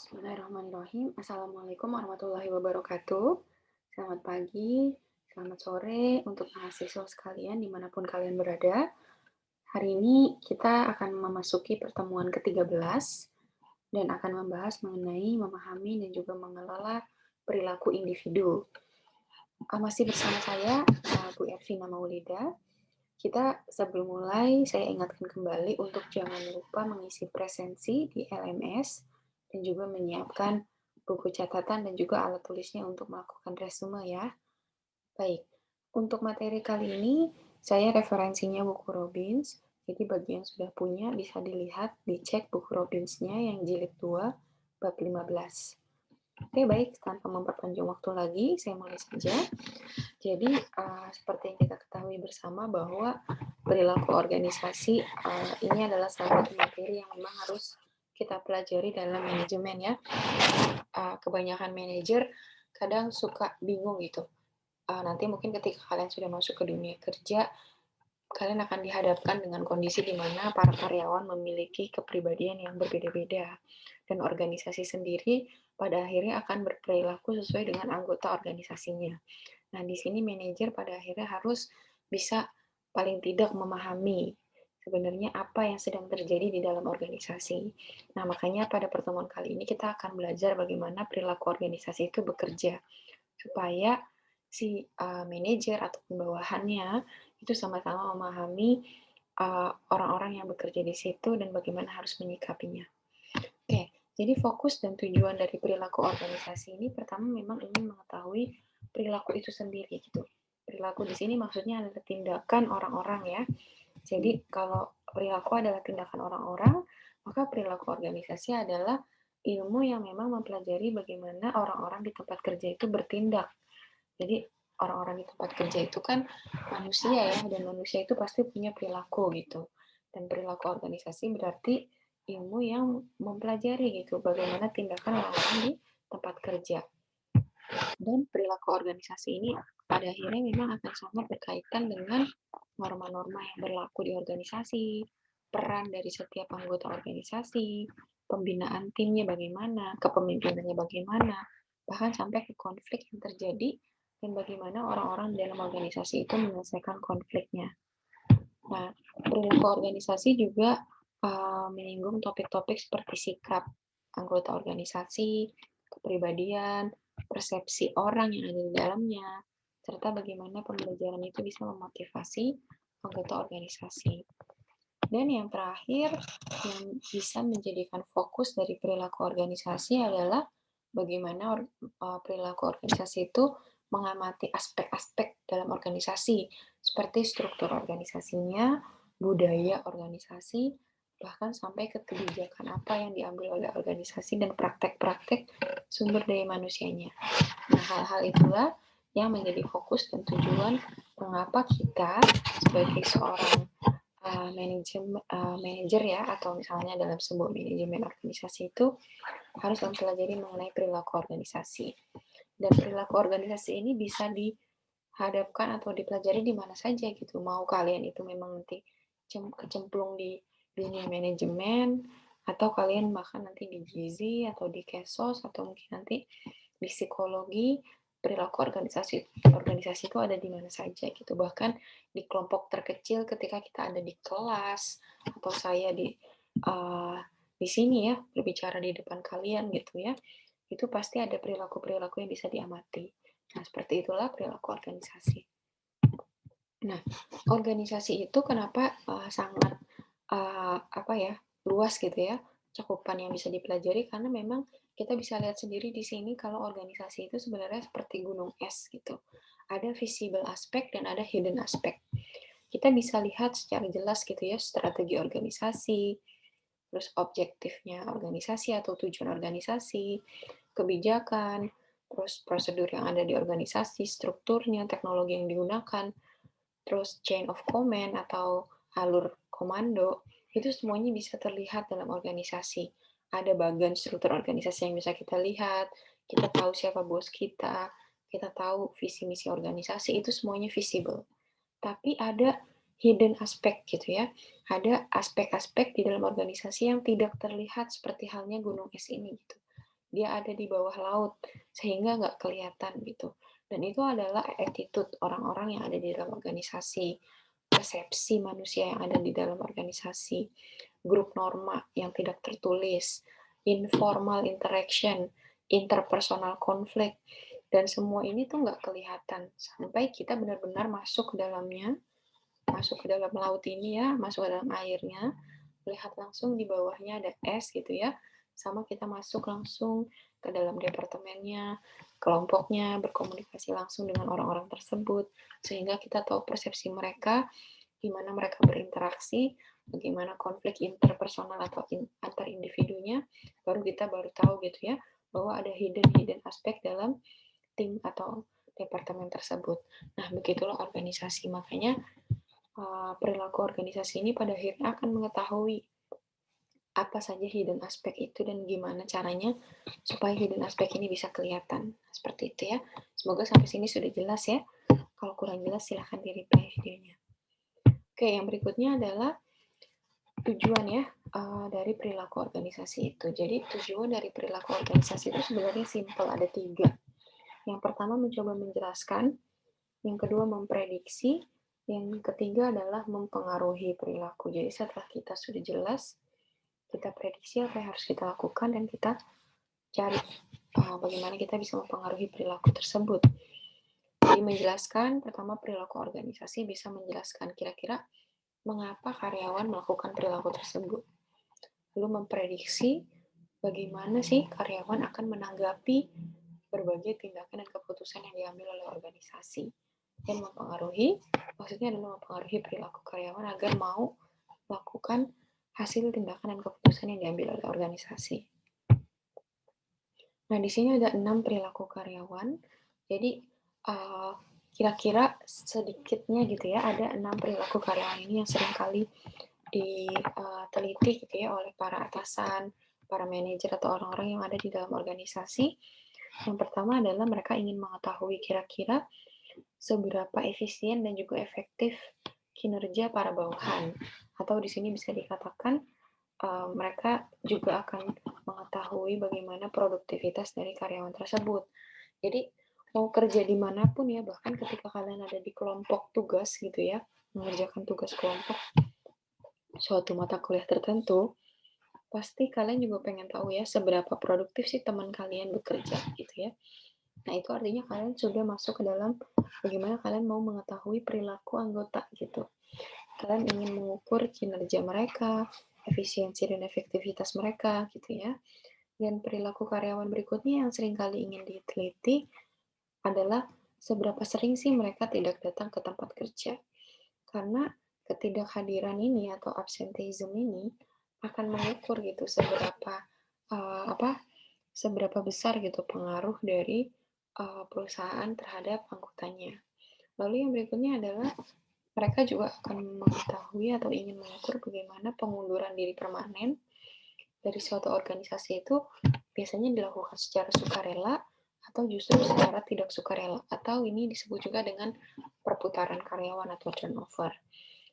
Bismillahirrahmanirrahim. Assalamualaikum warahmatullahi wabarakatuh. Selamat pagi, selamat sore untuk mahasiswa sekalian dimanapun kalian berada. Hari ini kita akan memasuki pertemuan ke-13 dan akan membahas mengenai memahami dan juga mengelola perilaku individu. Masih bersama saya, Bu Ervina Maulida. Kita sebelum mulai, saya ingatkan kembali untuk jangan lupa mengisi presensi di LMS dan juga menyiapkan buku catatan dan juga alat tulisnya untuk melakukan resume ya. Baik, untuk materi kali ini saya referensinya buku Robbins. Jadi bagi yang sudah punya bisa dilihat, dicek buku Robbinsnya yang jilid 2 bab 15. Oke, baik, tanpa memperpanjang waktu lagi, saya mulai saja. Jadi, seperti yang kita ketahui bersama bahwa perilaku organisasi ini adalah salah satu materi yang memang harus kita pelajari dalam manajemen ya. Kebanyakan manajer kadang suka bingung gitu. Nanti mungkin ketika kalian sudah masuk ke dunia kerja, kalian akan dihadapkan dengan kondisi di mana para karyawan memiliki kepribadian yang berbeda-beda. Dan organisasi sendiri pada akhirnya akan berperilaku sesuai dengan anggota organisasinya. Nah, di sini manajer pada akhirnya harus bisa paling tidak memahami sebenarnya apa yang sedang terjadi di dalam organisasi. Nah, makanya pada pertemuan kali ini kita akan belajar bagaimana perilaku organisasi itu bekerja supaya si manajer atau bawahannya itu sama-sama memahami orang-orang yang bekerja di situ dan bagaimana harus menyikapinya. Oke, jadi fokus dan tujuan dari perilaku organisasi ini pertama memang ingin mengetahui perilaku itu sendiri gitu. Perilaku di sini maksudnya adalah tindakan orang-orang ya. Jadi kalau perilaku adalah tindakan orang-orang, maka perilaku organisasi adalah ilmu yang memang mempelajari bagaimana orang-orang di tempat kerja itu bertindak. Jadi orang-orang di tempat kerja itu kan manusia ya, dan manusia itu pasti punya perilaku gitu. Dan perilaku organisasi berarti ilmu yang mempelajari gitu bagaimana tindakan orang-orang di tempat kerja. Dan perilaku organisasi ini pada akhirnya memang akan sangat berkaitan dengan norma-norma yang berlaku di organisasi, peran dari setiap anggota organisasi, pembinaan timnya bagaimana, kepemimpinannya bagaimana, bahkan sampai ke konflik yang terjadi dan bagaimana orang-orang dalam organisasi itu menyelesaikan konfliknya. Nah, perilaku organisasi juga menyinggung topik-topik seperti sikap anggota organisasi, kepribadian, persepsi orang yang ada di dalamnya, serta bagaimana pembelajaran itu bisa memotivasi anggota organisasi. Dan yang terakhir, yang bisa menjadikan fokus dari perilaku organisasi adalah bagaimana perilaku organisasi itu mengamati aspek-aspek dalam organisasi, seperti struktur organisasinya, budaya organisasi, bahkan sampai ke kebijakan apa yang diambil oleh organisasi dan praktek-praktek sumber daya manusianya. Nah, hal-hal itulah yang menjadi fokus dan tujuan mengapa kita sebagai seorang manajer ya, atau misalnya dalam sebuah manajemen organisasi itu harus mempelajari mengenai perilaku organisasi. Dan perilaku organisasi ini bisa dihadapkan atau dipelajari di mana saja gitu. Mau kalian itu memang nanti kecemplung di dunia manajemen, atau kalian bahkan nanti di gizi atau di kesos, atau mungkin nanti di psikologi, perilaku organisasi itu ada di mana saja gitu. Bahkan di kelompok terkecil ketika kita ada di kelas, atau saya di sini ya berbicara di depan kalian gitu ya, itu pasti ada perilaku-perilaku yang bisa diamati. Nah, seperti itulah perilaku organisasi. Nah, organisasi itu kenapa sangat apa ya, luas gitu ya, cakupan yang bisa dipelajari, karena memang kita bisa lihat sendiri di sini kalau organisasi itu sebenarnya seperti gunung es gitu. Ada visible aspek dan ada hidden aspek. Kita bisa lihat secara jelas gitu ya strategi organisasi, terus objektifnya organisasi atau tujuan organisasi, kebijakan, terus prosedur yang ada di organisasi, strukturnya, teknologi yang digunakan, terus chain of command atau alur komando, itu semuanya bisa terlihat dalam organisasi. Ada bagian struktur organisasi yang bisa kita lihat, kita tahu siapa bos kita tahu visi misi organisasi, itu semuanya visible. Tapi ada hidden aspek gitu ya. Ada aspek-aspek di dalam organisasi yang tidak terlihat seperti halnya gunung es ini gitu. dia ada di bawah laut sehingga nggak kelihatan gitu. Dan itu adalah attitude orang-orang yang ada di dalam organisasi, persepsi manusia yang ada di dalam organisasi, grup norma yang tidak tertulis, informal interaction, interpersonal konflik, dan semua ini tuh nggak kelihatan sampai kita benar-benar masuk ke dalamnya, masuk ke dalam laut ini ya, masuk ke dalam airnya, lihat langsung di bawahnya ada es gitu ya, sama kita masuk langsung ke dalam departemennya, kelompoknya, berkomunikasi langsung dengan orang-orang tersebut, sehingga kita tahu persepsi mereka, gimana mereka berinteraksi, bagaimana konflik interpersonal atau antar individunya, baru tahu gitu ya, bahwa ada hidden aspek dalam tim atau departemen tersebut. Nah, begitulah organisasi. Makanya perilaku organisasi ini pada akhirnya akan mengetahui apa saja hidden aspek itu dan gimana caranya supaya hidden aspek ini bisa kelihatan. Seperti itu ya. Semoga sampai sini sudah jelas ya. Kalau kurang jelas silahkan di-replay videonya. Oke, yang berikutnya adalah tujuan ya dari perilaku organisasi itu. Jadi tujuan dari perilaku organisasi itu sebenarnya simple, ada 3. Yang pertama mencoba menjelaskan, yang kedua memprediksi, yang ketiga adalah mempengaruhi perilaku. Jadi setelah kita sudah jelas, kita prediksi apa yang harus kita lakukan dan kita cari bagaimana kita bisa mempengaruhi perilaku tersebut. Jadi menjelaskan, pertama perilaku organisasi bisa menjelaskan kira-kira mengapa karyawan melakukan perilaku tersebut. Lalu memprediksi bagaimana sih karyawan akan menanggapi berbagai tindakan dan keputusan yang diambil oleh organisasi. Dan mempengaruhi, maksudnya adalah mempengaruhi perilaku karyawan agar mau melakukan hasil tindakan dan keputusan yang diambil oleh organisasi. Nah, di sini ada 6 perilaku karyawan. Jadi, kira-kira sedikitnya gitu ya, ada 6 perilaku karyawan ini yang seringkali diteliti gitu ya oleh para atasan, para manajer atau orang-orang yang ada di dalam organisasi. Yang pertama adalah mereka ingin mengetahui kira-kira seberapa efisien dan juga efektif kinerja para bawahan. Atau di sini bisa dikatakan mereka juga akan mengetahui bagaimana produktivitas dari karyawan tersebut. Jadi mau kerja dimanapun ya, bahkan ketika kalian ada di kelompok tugas gitu ya, mengerjakan tugas kelompok suatu mata kuliah tertentu, pasti kalian juga pengen tahu ya seberapa produktif sih teman kalian bekerja gitu ya. Nah itu artinya kalian sudah masuk ke dalam bagaimana kalian mau mengetahui perilaku anggota gitu. Kalian ingin mengukur kinerja mereka, efisiensi dan efektivitas mereka gitu ya. Dan perilaku karyawan berikutnya yang seringkali ingin diteliti adalah seberapa sering sih mereka tidak datang ke tempat kerja. Karena ketidakhadiran ini atau absenteeism ini akan mengukur gitu seberapa besar gitu pengaruh dari perusahaan terhadap anggotanya. Lalu yang berikutnya adalah mereka juga akan mengetahui atau ingin mengukur bagaimana pengunduran diri permanen dari suatu organisasi itu biasanya dilakukan secara sukarela atau justru secara tidak sukarela, atau ini disebut juga dengan perputaran karyawan atau turnover.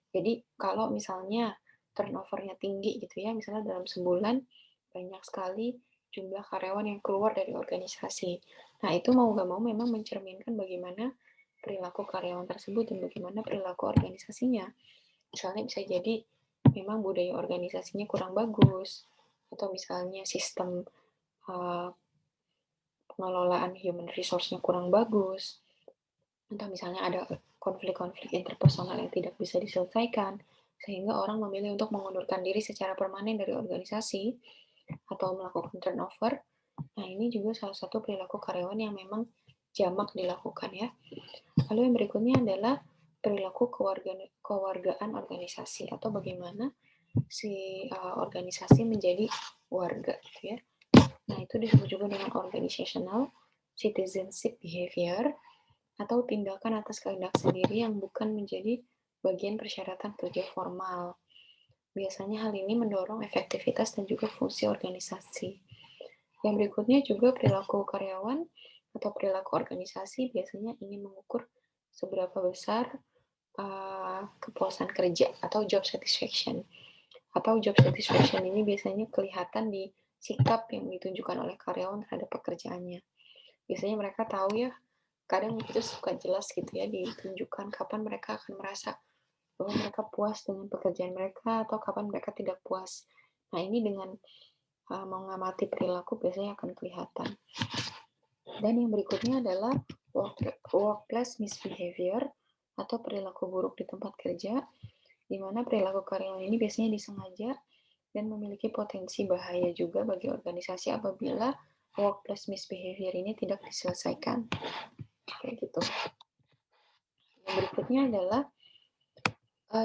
Jadi kalau misalnya turnovernya tinggi gitu ya, misalnya dalam sebulan banyak sekali jumlah karyawan yang keluar dari organisasi. Nah itu mau nggak mau memang mencerminkan bagaimana perilaku karyawan tersebut dan bagaimana perilaku organisasinya. Misalnya bisa jadi memang budaya organisasinya kurang bagus, atau misalnya sistem uh, pengelolaan human resource-nya kurang bagus, atau misalnya ada konflik-konflik interpersonal yang tidak bisa diselesaikan, sehingga orang memilih untuk mengundurkan diri secara permanen dari organisasi atau melakukan turnover. Nah, ini juga salah satu perilaku karyawan yang memang jamak dilakukan ya. Lalu yang berikutnya adalah perilaku kewargaan organisasi atau bagaimana si organisasi menjadi warga gitu ya. Nah, itu disebut juga dengan organizational citizenship behavior atau tindakan atas kehendak sendiri yang bukan menjadi bagian persyaratan kerja formal. Biasanya hal ini mendorong efektivitas dan juga fungsi organisasi. Yang berikutnya juga perilaku karyawan atau perilaku organisasi biasanya ingin mengukur seberapa besar kepuasan kerja atau job satisfaction. Atau job satisfaction ini biasanya kelihatan di sikap yang ditunjukkan oleh karyawan terhadap pekerjaannya. Biasanya mereka tahu ya, kadang itu suka jelas gitu ya ditunjukkan kapan mereka akan merasa bahwa mereka puas dengan pekerjaan mereka atau kapan mereka tidak puas. Nah, ini dengan mengamati perilaku biasanya akan kelihatan. Dan yang berikutnya adalah workplace misbehavior atau perilaku buruk di tempat kerja, di mana perilaku karyawan ini biasanya disengaja dan memiliki potensi bahaya juga bagi organisasi apabila workplace misbehavior ini tidak diselesaikan. Kayak gitu. Yang berikutnya adalah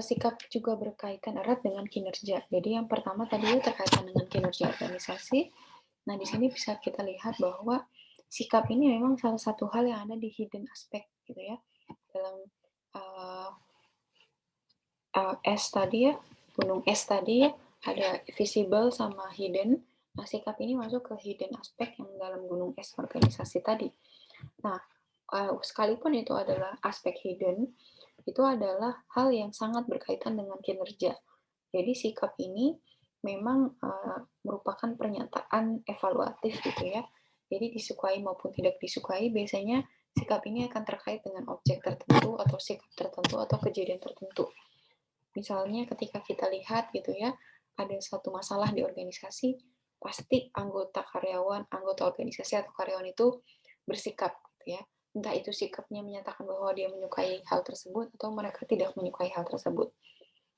sikap juga berkaitan erat dengan kinerja. Jadi yang pertama tadi terkaitan dengan kinerja organisasi. Nah, di sini bisa kita lihat bahwa sikap ini memang salah satu hal yang ada di hidden aspect gitu ya. Dalam S tadi ya, gunung es tadi ya, ada visible sama hidden. Nah, sikap ini masuk ke hidden aspek yang dalam gunung es organisasi tadi. Nah, sekalipun itu adalah aspek hidden, itu adalah hal yang sangat berkaitan dengan kinerja. Jadi sikap ini memang merupakan pernyataan evaluatif gitu ya. Jadi disukai maupun tidak disukai, biasanya sikap ini akan terkait dengan objek tertentu atau sikap tertentu atau kejadian tertentu. Misalnya ketika kita lihat gitu ya, ada satu masalah di organisasi, pasti anggota organisasi atau karyawan itu bersikap gitu ya. Entah itu sikapnya menyatakan bahwa dia menyukai hal tersebut atau mereka tidak menyukai hal tersebut.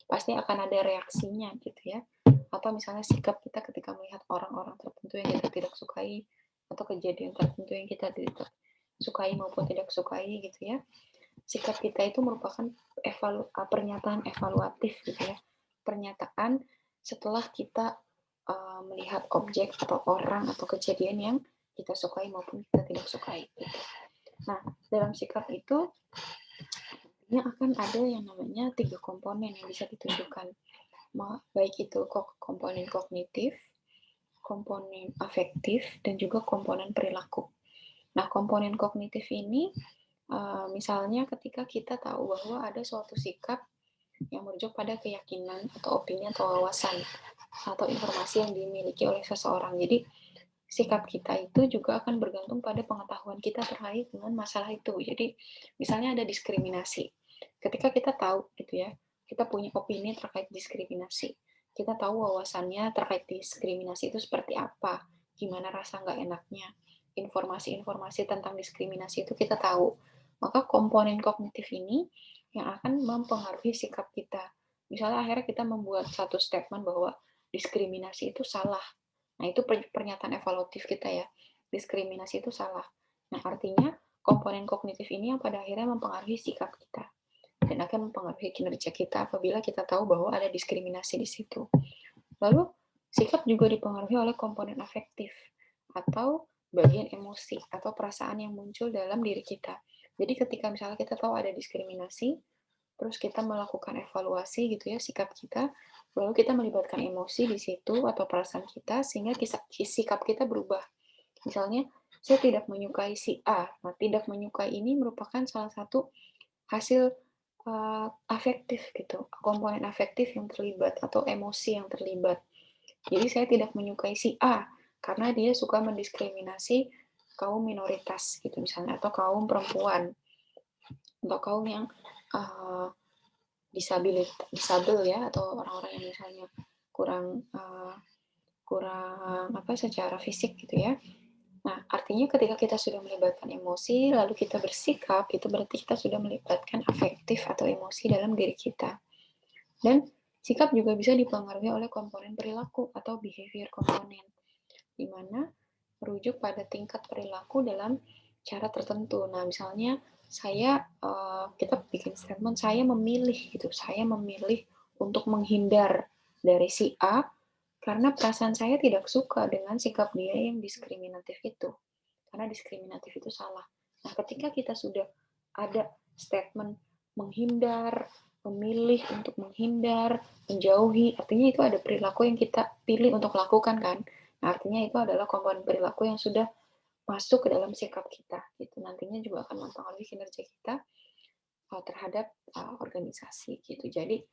Pasti akan ada reaksinya gitu ya. Atau misalnya sikap kita ketika melihat orang-orang tertentu yang kita tidak sukai atau kejadian tertentu yang kita tidak sukai maupun tidak sukai gitu ya. Sikap kita itu merupakan pernyataan evaluatif gitu ya. Pernyataan setelah kita melihat objek atau orang atau kejadian yang kita sukai maupun kita tidak sukai gitu. Nah, dalam sikap itu akan ada yang namanya 3 komponen yang bisa ditunjukkan. Baik itu komponen kognitif, komponen afektif, dan juga komponen perilaku. Nah, komponen kognitif ini misalnya ketika kita tahu bahwa ada suatu sikap yang merujuk pada keyakinan atau opini atau wawasan atau informasi yang dimiliki oleh seseorang. Jadi sikap kita itu juga akan bergantung pada pengetahuan kita terkait dengan masalah itu. Jadi misalnya ada diskriminasi. Ketika kita tahu gitu ya, kita punya opini terkait diskriminasi. Kita tahu wawasannya terkait diskriminasi itu seperti apa, gimana rasa nggak enaknya, informasi-informasi tentang diskriminasi itu kita tahu. Maka komponen kognitif ini yang akan mempengaruhi sikap kita. Misalnya akhirnya kita membuat satu statement bahwa diskriminasi itu salah. Nah, itu pernyataan evaluatif kita ya. Diskriminasi itu salah. Nah, artinya komponen kognitif ini yang pada akhirnya mempengaruhi sikap kita dan akan mempengaruhi kinerja kita apabila kita tahu bahwa ada diskriminasi di situ. Lalu, sikap juga dipengaruhi oleh komponen afektif atau bagian emosi atau perasaan yang muncul dalam diri kita. Jadi ketika misalnya kita tahu ada diskriminasi, terus kita melakukan evaluasi gitu ya sikap kita, lalu kita melibatkan emosi di situ atau perasaan kita sehingga sikap kita berubah. Misalnya, saya tidak menyukai si A. Nah, tidak menyukai ini merupakan salah satu hasil afektif gitu, komponen afektif yang terlibat atau emosi yang terlibat. Jadi saya tidak menyukai si A karena dia suka mendiskriminasi kaum minoritas gitu misalnya atau kaum perempuan atau kaum yang disabel ya atau orang-orang yang misalnya kurang kurang apa secara fisik gitu ya. Nah, artinya ketika kita sudah melibatkan emosi lalu kita bersikap itu berarti kita sudah melibatkan afektif atau emosi dalam diri kita. Dan sikap juga bisa dipengaruhi oleh komponen perilaku atau behavior komponen, di mana merujuk pada tingkat perilaku dalam cara tertentu. Nah, misalnya kita bikin statement, saya memilih untuk menghindar dari si A karena perasaan saya tidak suka dengan sikap dia yang diskriminatif itu. Karena diskriminatif itu salah. Nah, ketika kita sudah ada statement menghindar, memilih untuk menghindar, menjauhi, artinya itu ada perilaku yang kita pilih untuk lakukan kan. Nah, artinya itu adalah komponen perilaku yang sudah masuk ke dalam sikap kita. Gitu. Nantinya juga akan mempengaruhi kinerja kita terhadap organisasi gitu. Jadi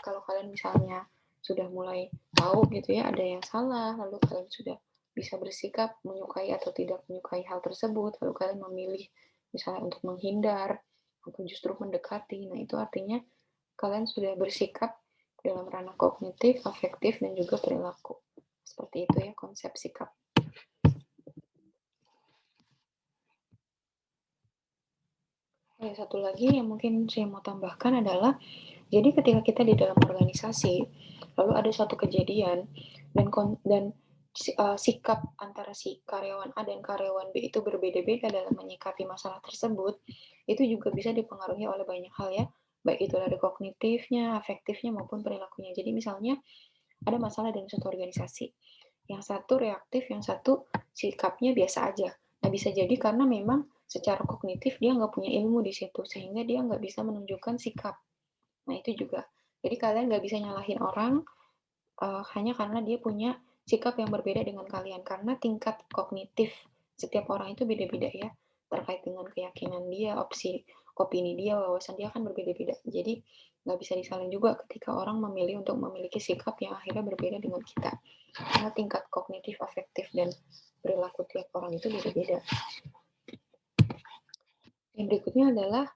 kalau kalian misalnya sudah mulai tahu gitu ya ada yang salah, lalu kalian sudah bisa bersikap menyukai atau tidak menyukai hal tersebut, lalu kalian memilih misalnya untuk menghindar atau justru mendekati. Nah, itu artinya kalian sudah bersikap dalam ranah kognitif, afektif, dan juga perilaku. Seperti itu ya konsep sikap. Satu lagi yang mungkin saya mau tambahkan adalah, jadi ketika kita di dalam organisasi, lalu ada suatu kejadian dan sikap antara si karyawan A dan karyawan B itu berbeda-beda dalam menyikapi masalah tersebut, itu juga bisa dipengaruhi oleh banyak hal ya, baik itu dari kognitifnya, afektifnya, maupun perilakunya. Jadi misalnya ada masalah dalam suatu organisasi, yang satu reaktif, yang satu sikapnya biasa aja. Nah, bisa jadi karena memang secara kognitif dia nggak punya ilmu di situ, sehingga dia nggak bisa menunjukkan sikap. Nah, itu juga. Jadi kalian nggak bisa nyalahin orang hanya karena dia punya sikap yang berbeda dengan kalian, karena tingkat kognitif setiap orang itu beda-beda ya, terkait dengan keyakinan dia, opini dia, wawasan dia kan berbeda-beda. Jadi nggak bisa disalin juga ketika orang memilih untuk memiliki sikap yang akhirnya berbeda dengan kita, karena tingkat kognitif, afektif, dan perilaku tiap orang itu beda-beda. Yang berikutnya adalah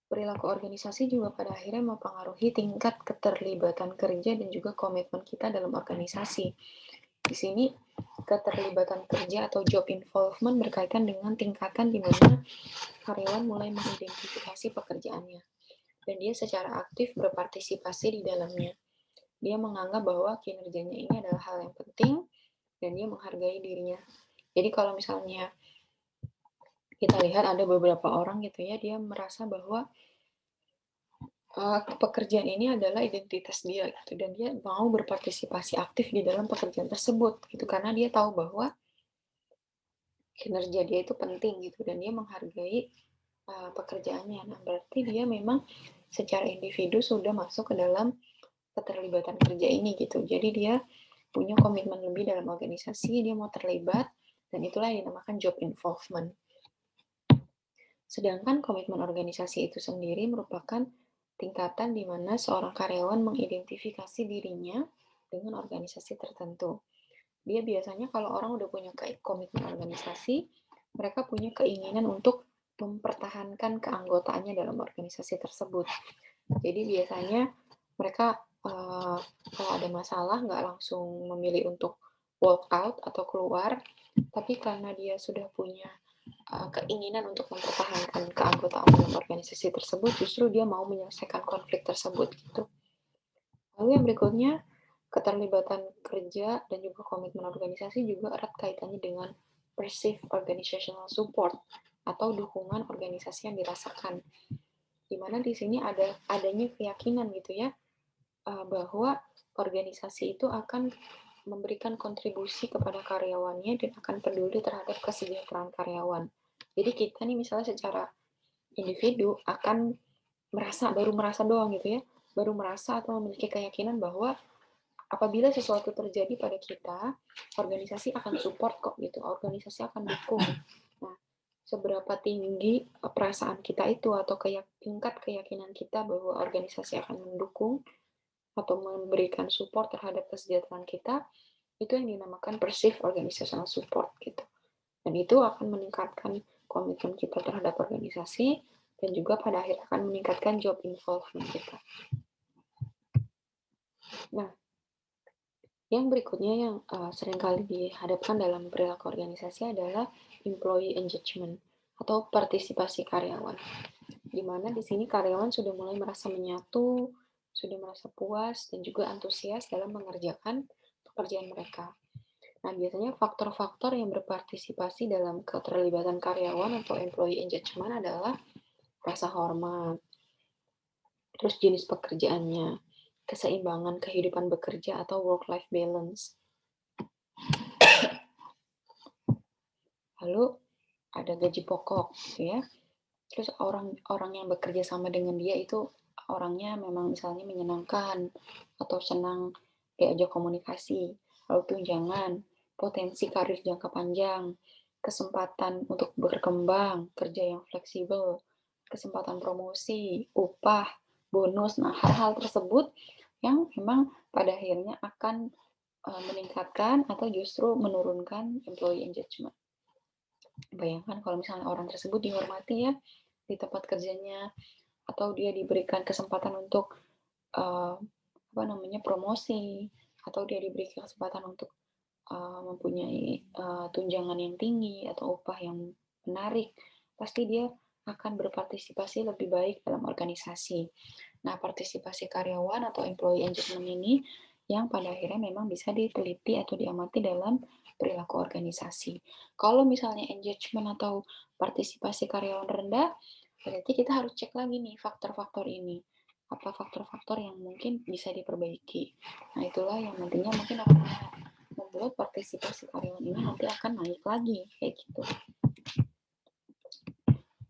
perilaku organisasi juga pada akhirnya mempengaruhi tingkat keterlibatan kerja dan juga komitmen kita dalam organisasi. Di sini keterlibatan kerja atau job involvement berkaitan dengan tingkatan di mana karyawan mulai mengidentifikasi pekerjaannya dan dia secara aktif berpartisipasi di dalamnya. Dia menganggap bahwa kinerjanya ini adalah hal yang penting dan dia menghargai dirinya. Jadi kalau misalnya kita lihat ada beberapa orang gitu ya, dia merasa bahwa pekerjaan ini adalah identitas dia gitu, dan dia mau berpartisipasi aktif di dalam pekerjaan tersebut gitu, karena dia tahu bahwa kinerja dia itu penting gitu dan dia menghargai pekerjaannya. Nah, berarti dia memang secara individu sudah masuk ke dalam keterlibatan kerja ini gitu. Jadi dia punya komitmen lebih dalam organisasi, dia mau terlibat, dan itulah yang dinamakan job involvement. Sedangkan komitmen organisasi itu sendiri merupakan tingkatan di mana seorang karyawan mengidentifikasi dirinya dengan organisasi tertentu. Dia biasanya kalau orang udah punya komitmen organisasi, mereka punya keinginan untuk mempertahankan keanggotaannya dalam organisasi tersebut. Jadi biasanya mereka kalau ada masalah nggak langsung memilih untuk walk out atau keluar, tapi karena dia sudah punya keinginan untuk mempertahankan keanggotaan dalam organisasi tersebut, justru dia mau menyelesaikan konflik tersebut gitu. Lalu yang berikutnya, keterlibatan kerja dan juga komitmen organisasi juga erat kaitannya dengan perceived organizational support atau dukungan organisasi yang dirasakan. Di mana di sini adanya keyakinan gitu ya, bahwa organisasi itu akan memberikan kontribusi kepada karyawannya dan akan peduli terhadap kesejahteraan karyawan. Jadi kita nih misalnya secara individu akan baru merasa doang gitu ya, baru merasa atau memiliki keyakinan bahwa apabila sesuatu terjadi pada kita, organisasi akan support kok gitu, organisasi akan dukung. Nah, seberapa tinggi perasaan kita itu atau tingkat keyakinan kita bahwa organisasi akan mendukung atau memberikan support terhadap kesejahteraan kita, itu yang dinamakan perceived organizational support gitu. Dan itu akan meningkatkan komitmen kita terhadap organisasi dan juga pada akhirnya akan meningkatkan job involvement kita. Nah, yang berikutnya yang seringkali dihadapkan dalam perilaku organisasi adalah employee engagement atau partisipasi karyawan. Di mana di sini karyawan sudah mulai merasa menyatu, sudah merasa puas dan juga antusias dalam mengerjakan pekerjaan mereka. Nah, biasanya faktor-faktor yang berpartisipasi dalam keterlibatan karyawan atau employee engagement adalah rasa hormat, terus jenis pekerjaannya, keseimbangan kehidupan bekerja atau work-life balance. Lalu ada gaji pokok, gitu ya. Terus orang yang bekerja sama dengan dia itu orangnya memang misalnya menyenangkan atau senang diajak komunikasi. Lalu tunjangan, potensi karir jangka panjang, kesempatan untuk berkembang, kerja yang fleksibel, kesempatan promosi, upah, bonus. Nah, hal-hal tersebut yang memang pada akhirnya akan meningkatkan atau justru menurunkan employee engagement. Bayangkan kalau misalnya orang tersebut dihormati ya di tempat kerjanya, atau dia diberikan kesempatan untuk promosi, atau dia diberi kesempatan untuk mempunyai tunjangan yang tinggi atau upah yang menarik, pasti dia akan berpartisipasi lebih baik dalam organisasi. Nah, partisipasi karyawan atau employee engagement ini yang pada akhirnya memang bisa diteliti atau diamati dalam perilaku organisasi. Kalau misalnya engagement atau partisipasi karyawan rendah, berarti kita harus cek lagi nih faktor-faktor ini. Apa faktor-faktor yang mungkin bisa diperbaiki. Nah, itulah yang nantinya mungkin akan membuat partisipasi karyawan ini nanti akan naik lagi, kayak gitu.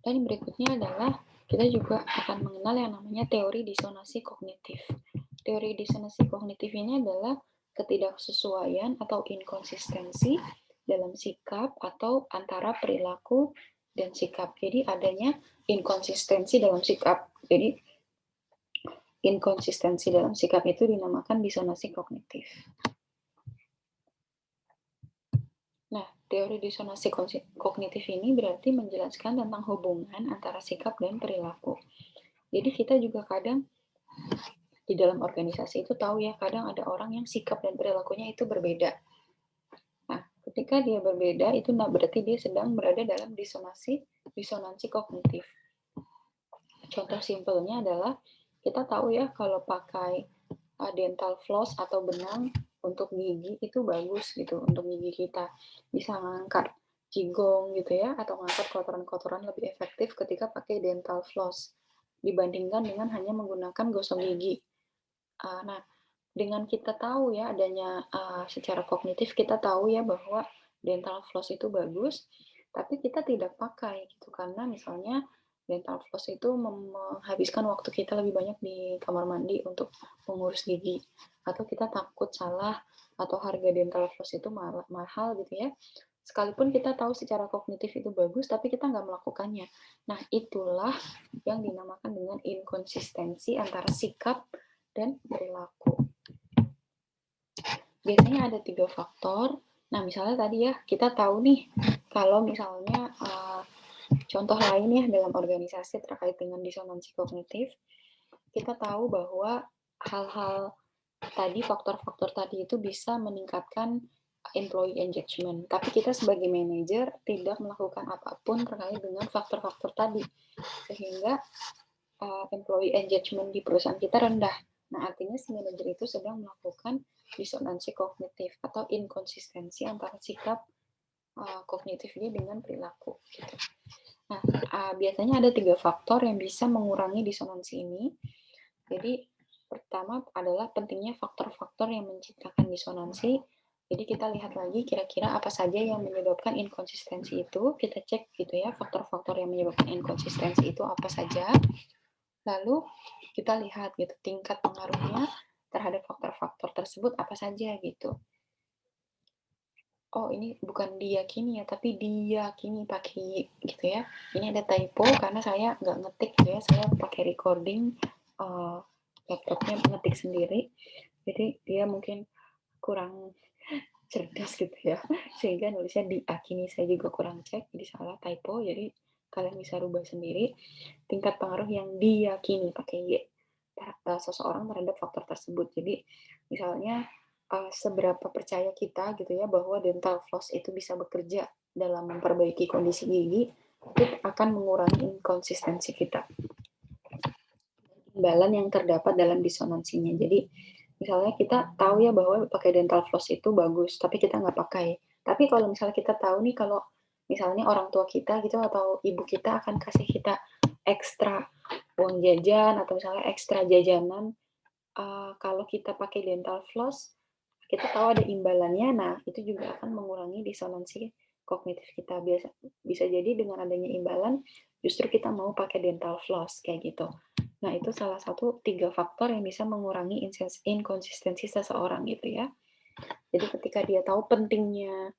Dan berikutnya adalah kita juga akan mengenal yang namanya teori disonansi kognitif. Teori disonansi kognitif ini adalah ketidaksesuaian atau inkonsistensi dalam sikap atau antara perilaku dan sikap. Jadi adanya inkonsistensi dalam sikap. Jadi inkonsistensi dalam sikap itu dinamakan disonansi kognitif. Nah, teori disonansi kognitif ini berarti menjelaskan tentang hubungan antara sikap dan perilaku. Jadi kita juga kadang di dalam organisasi itu tahu ya, kadang ada orang yang sikap dan perilakunya itu berbeda. Nah, ketika dia berbeda, itu berarti dia sedang berada dalam disonansi kognitif. Contoh simpelnya adalah kita tahu ya kalau pakai dental floss atau benang untuk gigi itu bagus gitu untuk gigi kita, bisa ngangkat jigong gitu ya, atau ngangkat kotoran-kotoran lebih efektif ketika pakai dental floss dibandingkan dengan hanya menggunakan gosok gigi. Nah, dengan kita tahu ya adanya secara kognitif kita tahu ya bahwa dental floss itu bagus, tapi kita tidak pakai gitu karena misalnya dental floss itu menghabiskan waktu kita lebih banyak di kamar mandi untuk mengurus gigi, atau kita takut salah, atau harga dental floss itu mahal gitu ya. Sekalipun kita tahu secara kognitif itu bagus, tapi kita nggak melakukannya. Nah, itulah yang dinamakan dengan inkonsistensi antara sikap dan perilaku. Biasanya ada 3 faktor. Nah, misalnya tadi ya, kita tahu nih, kalau misalnya contoh lain ya dalam organisasi terkait dengan disonansi kognitif, kita tahu bahwa hal-hal tadi, faktor-faktor tadi itu bisa meningkatkan employee engagement. Tapi kita sebagai manajer tidak melakukan apapun terkait dengan faktor-faktor tadi, sehingga employee engagement di perusahaan kita rendah. Nah, artinya si manajer itu sedang melakukan disonansi kognitif atau inkonsistensi antara sikap kognitif dia dengan perilaku. Gitu. Nah, biasanya ada 3 faktor yang bisa mengurangi disonansi ini. Jadi, pertama adalah pentingnya faktor-faktor yang menciptakan disonansi. Jadi kita lihat lagi kira-kira apa saja yang menyebabkan inkonsistensi itu. Kita cek gitu ya, faktor-faktor yang menyebabkan inkonsistensi itu apa saja. Lalu kita lihat gitu tingkat pengaruhnya terhadap faktor-faktor tersebut apa saja gitu. Oh, ini bukan diyakini ya, tapi diyakini pakai gitu ya. Ini ada typo karena saya nggak ngetik gitu ya, saya pakai recording laptopnya ngetik sendiri. Jadi dia mungkin kurang cerdas gitu ya, sehingga nulisnya diyakini. Saya juga kurang cek, jadi salah typo. Jadi kalian bisa rubah sendiri. Tingkat pengaruh yang diyakini pakai Y seseorang terhadap faktor tersebut. Jadi misalnya seberapa percaya kita gitu ya bahwa dental floss itu bisa bekerja dalam memperbaiki kondisi gigi, itu akan mengurangi inkonsistensi kita, imbalan yang terdapat dalam disonansinya. Jadi misalnya kita tahu ya bahwa pakai dental floss itu bagus, tapi kita nggak pakai. Tapi kalau misalnya kita tahu nih kalau misalnya orang tua kita gitu atau ibu kita akan kasih kita ekstra uang jajan atau misalnya ekstra jajanan kalau kita pakai dental floss, kita tahu ada imbalannya. Nah, itu juga akan mengurangi disonansi kognitif kita. Bisa jadi dengan adanya imbalan, justru kita mau pakai dental floss kayak gitu. Nah, itu salah satu 3 faktor yang bisa mengurangi inkonsistensi seseorang gitu ya. Jadi ketika dia tahu pentingnya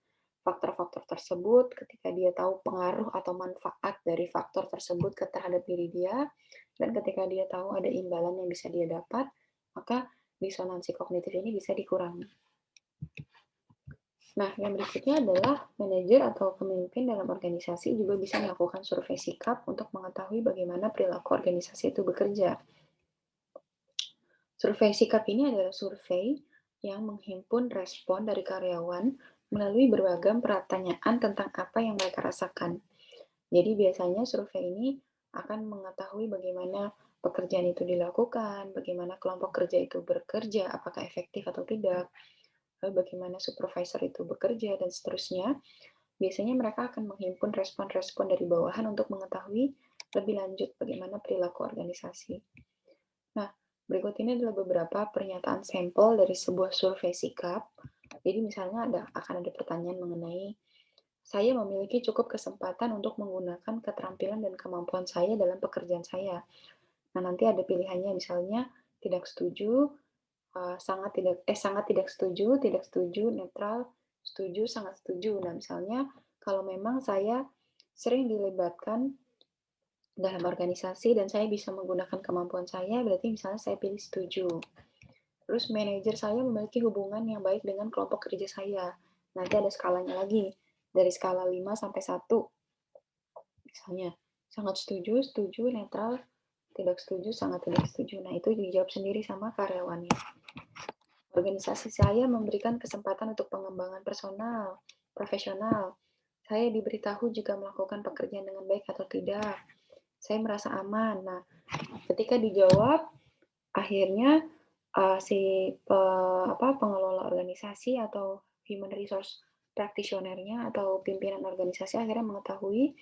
faktor-faktor tersebut, ketika dia tahu pengaruh atau manfaat dari faktor tersebut terhadap diri dia, dan ketika dia tahu ada imbalan yang bisa dia dapat, maka disonansi kognitif ini bisa dikurangi. Nah, yang berikutnya adalah manajer atau pemimpin dalam organisasi juga bisa melakukan survei sikap untuk mengetahui bagaimana perilaku organisasi itu bekerja. Survei sikap ini adalah survei yang menghimpun respon dari karyawan melalui beragam pertanyaan tentang apa yang mereka rasakan. Jadi biasanya survei ini akan mengetahui bagaimana pekerjaan itu dilakukan, bagaimana kelompok kerja itu bekerja, apakah efektif atau tidak, lalu bagaimana supervisor itu bekerja, dan seterusnya. Biasanya mereka akan menghimpun respon-respon dari bawahan untuk mengetahui lebih lanjut bagaimana perilaku organisasi. Nah, berikut ini adalah beberapa pernyataan sampel dari sebuah survei sikap. Jadi misalnya akan ada pertanyaan mengenai saya memiliki cukup kesempatan untuk menggunakan keterampilan dan kemampuan saya dalam pekerjaan saya. Nah, nanti ada pilihannya misalnya tidak setuju, sangat tidak setuju, netral, setuju, sangat setuju. Nah, misalnya kalau memang saya sering dilibatkan dalam organisasi dan saya bisa menggunakan kemampuan saya, berarti misalnya saya pilih setuju. Terus manajer saya memiliki hubungan yang baik dengan kelompok kerja saya. Nanti ada skalanya lagi, dari skala 5 sampai 1. Misalnya, sangat setuju, setuju, netral, tidak setuju, sangat tidak setuju. Nah, itu dijawab sendiri sama karyawannya. Organisasi saya memberikan kesempatan untuk pengembangan personal, profesional. Saya diberitahu jika melakukan pekerjaan dengan baik atau tidak. Saya merasa aman. Nah, ketika dijawab, akhirnya si pengelola organisasi atau human resource practitioner-nya atau pimpinan organisasi akhirnya mengetahui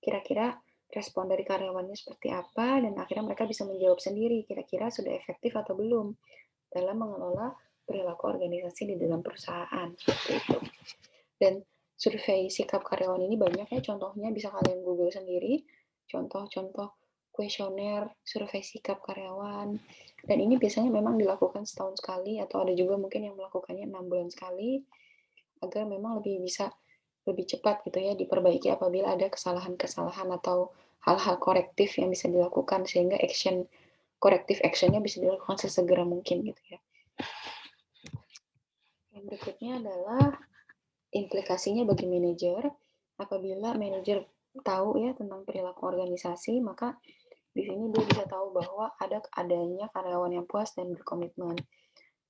kira-kira respon dari karyawannya seperti apa, dan akhirnya mereka bisa menjawab sendiri kira-kira sudah efektif atau belum dalam mengelola perilaku organisasi di dalam perusahaan, seperti itu. Dan survei sikap karyawan ini banyak ya, contohnya bisa kalian google sendiri, contoh-contoh kuesioner survei sikap karyawan. Dan ini biasanya memang dilakukan setahun sekali, atau ada juga mungkin yang melakukannya 6 bulan sekali, agar memang lebih cepat gitu ya diperbaiki apabila ada kesalahan-kesalahan atau hal-hal korektif yang bisa dilakukan, sehingga corrective action-nya bisa dilakukan sesegera mungkin gitu ya. Yang berikutnya adalah implikasinya bagi manajer. Apabila manajer tahu ya tentang perilaku organisasi, maka di sini dia bisa tahu bahwa adanya karyawan yang puas dan berkomitmen,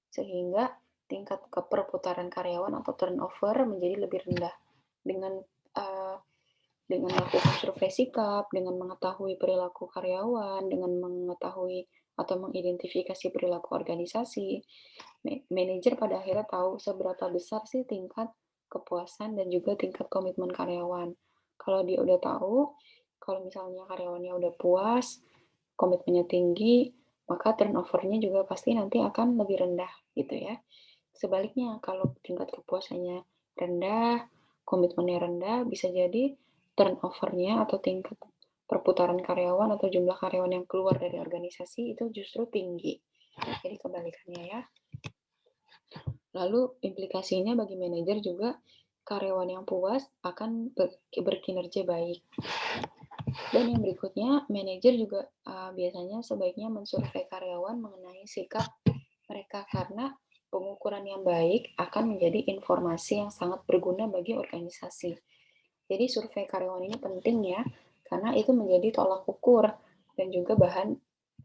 sehingga tingkat keperputaran karyawan atau turnover menjadi lebih rendah. Dengan uh, dengan melakukan survei sikap, dengan mengetahui perilaku karyawan, dengan mengetahui atau mengidentifikasi perilaku organisasi, manajer pada akhirnya tahu seberapa besar sih tingkat kepuasan dan juga tingkat komitmen karyawan. Kalau dia udah tahu, kalau misalnya karyawannya udah puas, komitmennya tinggi, maka turnover-nya juga pasti nanti akan lebih rendah gitu ya. Sebaliknya, kalau tingkat kepuasannya rendah, komitmennya rendah, bisa jadi turnover-nya atau tingkat perputaran karyawan atau jumlah karyawan yang keluar dari organisasi itu justru tinggi. Jadi kebalikannya ya. Lalu implikasinya bagi manajer juga, karyawan yang puas akan berkinerja baik. Dan yang berikutnya, manajer juga biasanya sebaiknya mensurvei karyawan mengenai sikap mereka, karena pengukuran yang baik akan menjadi informasi yang sangat berguna bagi organisasi. Jadi survei karyawan ini penting ya, karena itu menjadi tolak ukur dan juga bahan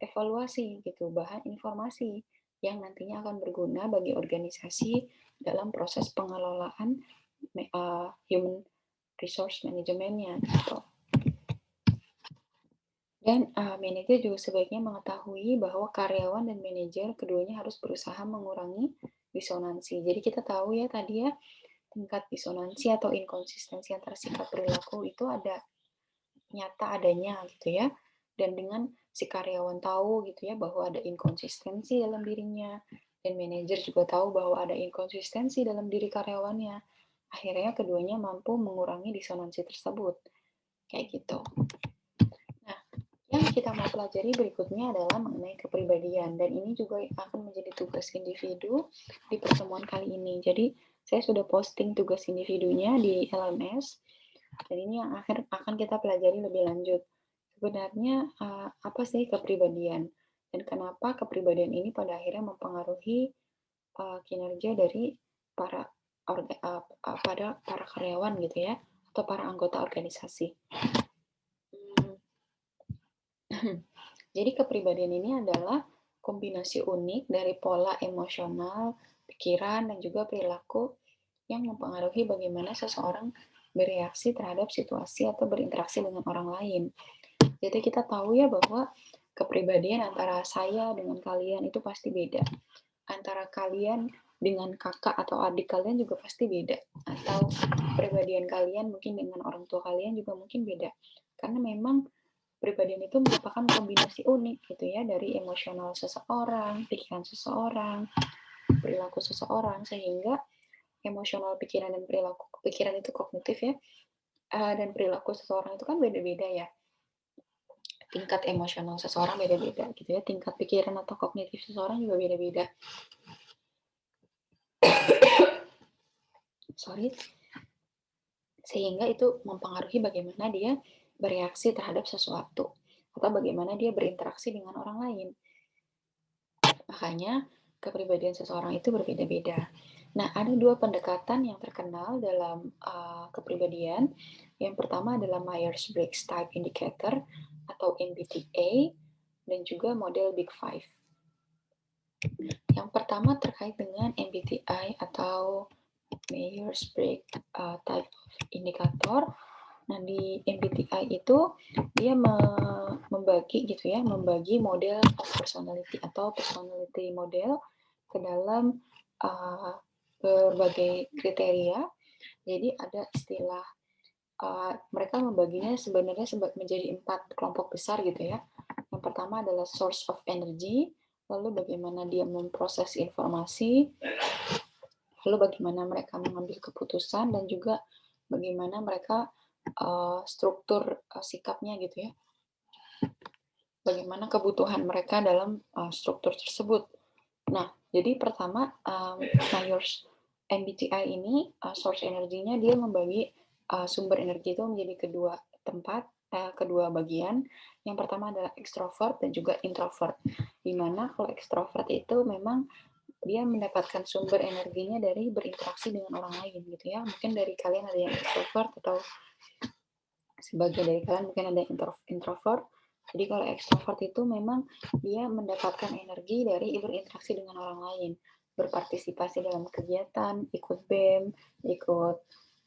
evaluasi gitu, bahan informasi yang nantinya akan berguna bagi organisasi dalam proses pengelolaan human resource manajemennya gitu. Dan manajer juga sebaiknya mengetahui bahwa karyawan dan manajer keduanya harus berusaha mengurangi disonansi. Jadi kita tahu ya tadi ya, tingkat disonansi atau inkonsistensi antara sikap perilaku itu ada nyata adanya gitu ya. Dan dengan si karyawan tahu gitu ya bahwa ada inkonsistensi dalam dirinya, dan manajer juga tahu bahwa ada inkonsistensi dalam diri karyawannya, akhirnya keduanya mampu mengurangi disonansi tersebut. Kayak gitu. Nah, yang kita mau pelajari berikutnya adalah mengenai kepribadian, dan ini juga akan menjadi tugas individu di pertemuan kali ini. Jadi, saya sudah posting tugas individunya di LMS, dan ini yang akan kita pelajari lebih lanjut. Sebenarnya apa sih kepribadian, dan kenapa kepribadian ini pada akhirnya mempengaruhi kinerja dari pada para karyawan gitu ya, atau para anggota organisasi. Jadi kepribadian ini adalah kombinasi unik dari pola emosional, pikiran, dan juga perilaku yang mempengaruhi bagaimana seseorang bereaksi terhadap situasi atau berinteraksi dengan orang lain. Jadi kita tahu ya bahwa kepribadian antara saya dengan kalian itu pasti beda. Antara kalian dengan kakak atau adik kalian juga pasti beda. Atau kepribadian kalian mungkin dengan orang tua kalian juga mungkin beda. Karena memang kepribadian itu merupakan kombinasi unik gitu ya dari emosional seseorang, pikiran seseorang, perilaku seseorang, sehingga emosional pikiran dan perilaku pikiran itu kognitif ya, dan perilaku seseorang itu kan beda-beda ya. Tingkat emosional seseorang beda-beda gitu ya, tingkat pikiran atau kognitif seseorang juga beda-beda. Sehingga itu mempengaruhi bagaimana dia bereaksi terhadap sesuatu atau bagaimana dia berinteraksi dengan orang lain. Makanya kepribadian seseorang itu berbeda-beda. Nah, ada dua pendekatan yang terkenal dalam kepribadian. Yang pertama adalah Myers-Briggs Type Indicator atau MBTI dan juga model Big Five. Yang pertama terkait dengan MBTI atau Myers-Briggs Type Indicator. Nah, di MBTI itu dia membagi gitu ya, membagi model of personality atau personality model ke dalam berbagai kriteria. Jadi ada istilah mereka membaginya sebenarnya menjadi 4 kelompok besar gitu ya. Yang pertama adalah source of energy, lalu bagaimana dia memproses informasi, lalu bagaimana mereka mengambil keputusan, dan juga bagaimana mereka struktur sikapnya gitu ya. Bagaimana kebutuhan mereka dalam struktur tersebut. Nah, jadi pertama Myers MBTI ini source energinya dia membagi sumber energi itu menjadi kedua bagian. Yang pertama adalah extrovert dan juga introvert. Dimana kalau extrovert itu memang dia mendapatkan sumber energinya dari berinteraksi dengan orang lain gitu ya. Mungkin dari kalian ada yang extrovert atau sebagian dari kalian mungkin ada yang introvert. Jadi kalau extrovert itu memang dia mendapatkan energi dari berinteraksi dengan orang lain, berpartisipasi dalam kegiatan, ikut BEM, ikut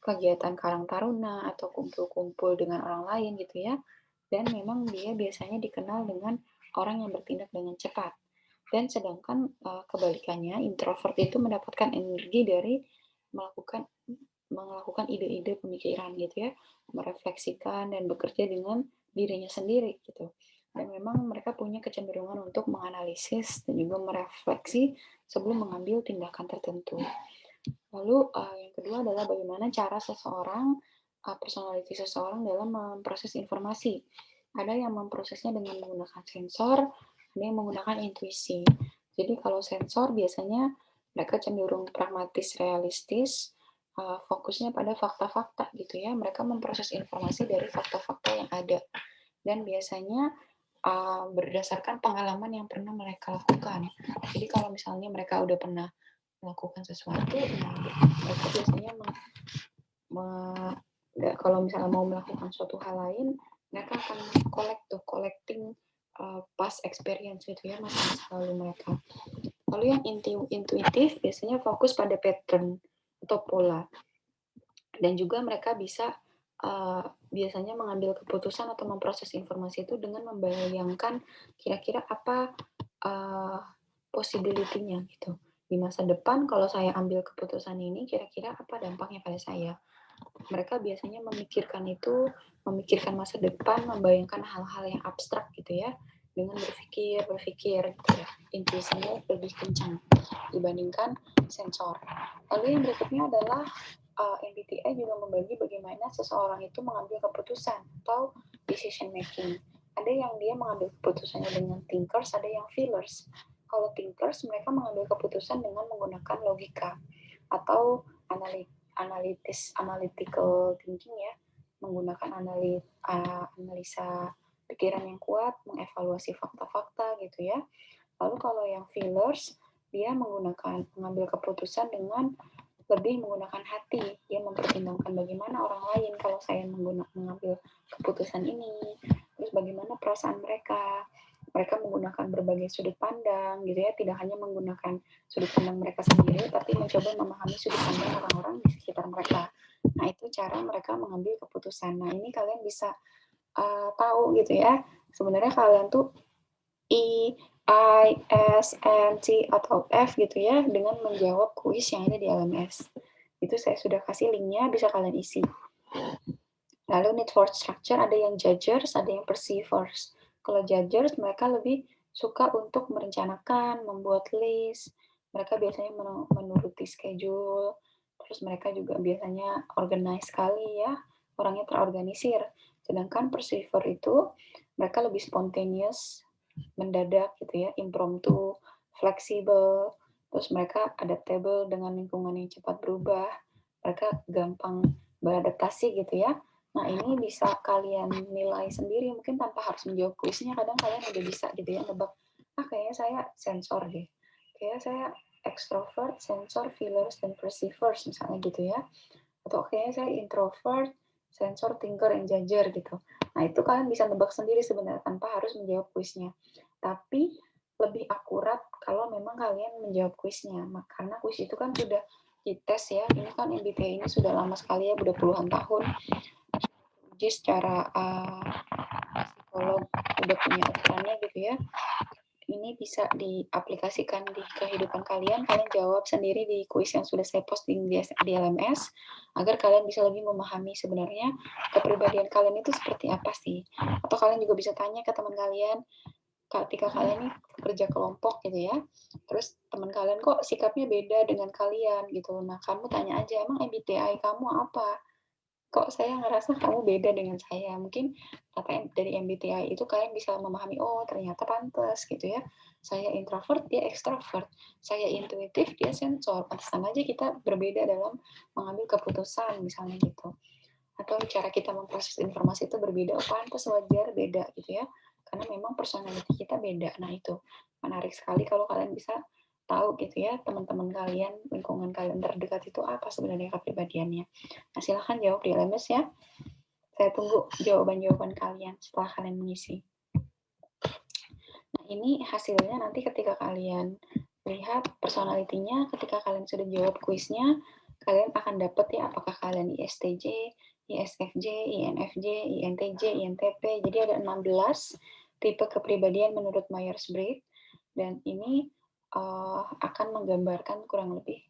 kegiatan Karang Taruna atau kumpul-kumpul dengan orang lain gitu ya. Dan memang dia biasanya dikenal dengan orang yang bertindak dengan cepat. Dan sedangkan kebalikannya, introvert itu mendapatkan energi dari melakukan ide-ide pemikiran gitu ya, merefleksikan dan bekerja dengan dirinya sendiri gitu. Dan memang mereka punya kecenderungan untuk menganalisis dan juga merefleksi sebelum mengambil tindakan tertentu. Lalu yang kedua adalah bagaimana cara personality seseorang dalam memproses informasi. Ada yang memprosesnya dengan menggunakan sensor, ada yang menggunakan intuisi. Jadi kalau sensor biasanya mereka cenderung pragmatis, realistis, fokusnya pada fakta-fakta gitu ya. Mereka memproses informasi dari fakta-fakta yang ada. Dan biasanya berdasarkan pengalaman yang pernah mereka lakukan. Jadi kalau misalnya mereka udah pernah melakukan sesuatu, nah mereka biasanya kalau misalnya mau melakukan suatu hal lain, mereka akan collecting past experience gitu ya, masa-masa lalu mereka. Lalu yang intuitif biasanya fokus pada pattern atau pola, dan juga mereka bisa biasanya mengambil keputusan atau memproses informasi itu dengan membayangkan kira-kira apa possibility-nya gitu. Di masa depan kalau saya ambil keputusan ini, kira-kira apa dampaknya pada saya. Mereka biasanya memikirkan masa depan, membayangkan hal-hal yang abstrak gitu ya, dengan berpikir gitu ya. Intuisinya lebih kencang dibandingkan sensor. Lalu yang berikutnya adalah MBTI juga membagi bagaimana seseorang itu mengambil keputusan atau decision making. Ada yang dia mengambil keputusannya dengan thinkers, ada yang feelers. Kalau thinkers, mereka mengambil keputusan dengan menggunakan logika atau analytical thinking ya, menggunakan analisa pikiran yang kuat, mengevaluasi fakta-fakta gitu ya. Lalu kalau yang feelers, dia mengambil keputusan dengan lebih menggunakan hati. Dia mempertimbangkan bagaimana orang lain kalau saya mengambil keputusan ini, terus bagaimana perasaan mereka. Mereka menggunakan berbagai sudut pandang, gitu ya, tidak hanya menggunakan sudut pandang mereka sendiri, tapi mencoba memahami sudut pandang orang-orang di sekitar mereka. Nah, itu cara mereka mengambil keputusan. Nah, ini kalian bisa tahu gitu ya. Sebenarnya kalian tuh I, I, S, N, T, atau F gitu ya, dengan menjawab kuis yang ada di LMS. Itu saya sudah kasih linknya, bisa kalian isi. Lalu need for structure, ada yang judgers, ada yang perceivers. Kalau judgers, mereka lebih suka untuk merencanakan, membuat list. Mereka biasanya menuruti schedule. Terus mereka juga biasanya organize sekali ya, orangnya terorganisir. Sedangkan perceiver itu, mereka lebih spontaneous, mendadak gitu ya, impromptu, fleksibel. Terus mereka adaptable dengan lingkungan yang cepat berubah. Mereka gampang beradaptasi gitu ya. Nah, ini bisa kalian nilai sendiri, mungkin tanpa harus menjawab kuisnya, kadang kalian udah bisa gitu ya, nebak, kayaknya saya sensor deh, kayaknya saya extrovert, sensor, feelers, dan perceivers, misalnya gitu ya, atau kayaknya saya introvert, sensor, thinker, and judger gitu. Nah, itu kalian bisa nebak sendiri sebenarnya tanpa harus menjawab kuisnya. Tapi lebih akurat kalau memang kalian menjawab kuisnya, karena kuis itu kan sudah dites ya, ini kan MBTI ini sudah lama sekali ya, udah puluhan tahun, uji secara psikolog, udah punya aturannya gitu ya. Ini bisa diaplikasikan di kehidupan kalian. Kalian jawab sendiri di kuis yang sudah saya posting di LMS, agar kalian bisa lebih memahami sebenarnya kepribadian kalian itu seperti apa sih. Atau kalian juga bisa tanya ke teman kalian, ketika kalian nih kerja kelompok gitu ya, terus teman kalian kok sikapnya beda dengan kalian gitu. Nah, kamu tanya aja, emang MBTI kamu apa? Kok saya ngerasa kamu beda dengan saya. Mungkin dari MBTI itu kalian bisa memahami, oh ternyata pantas gitu ya. Saya introvert, dia extrovert. Saya intuitif, dia sensor. Pantesan aja kita berbeda dalam mengambil keputusan, misalnya gitu. Atau cara kita memproses informasi itu berbeda, oh pantas, wajar, beda gitu ya. Karena memang personality kita beda. Nah, itu menarik sekali kalau kalian bisa tahu gitu ya, teman-teman kalian, lingkungan kalian terdekat itu apa sebenarnya kepribadiannya. Nah, silahkan jawab di LMS ya. Saya tunggu jawaban-jawaban kalian setelah kalian mengisi. Nah, ini hasilnya nanti ketika kalian lihat personalitinya, ketika kalian sudah jawab kuisnya, kalian akan dapat ya apakah kalian ISTJ, ISFJ, INFJ, INTJ, INTP. Jadi ada 16 tipe kepribadian menurut Myers-Briggs, dan ini akan menggambarkan kurang lebih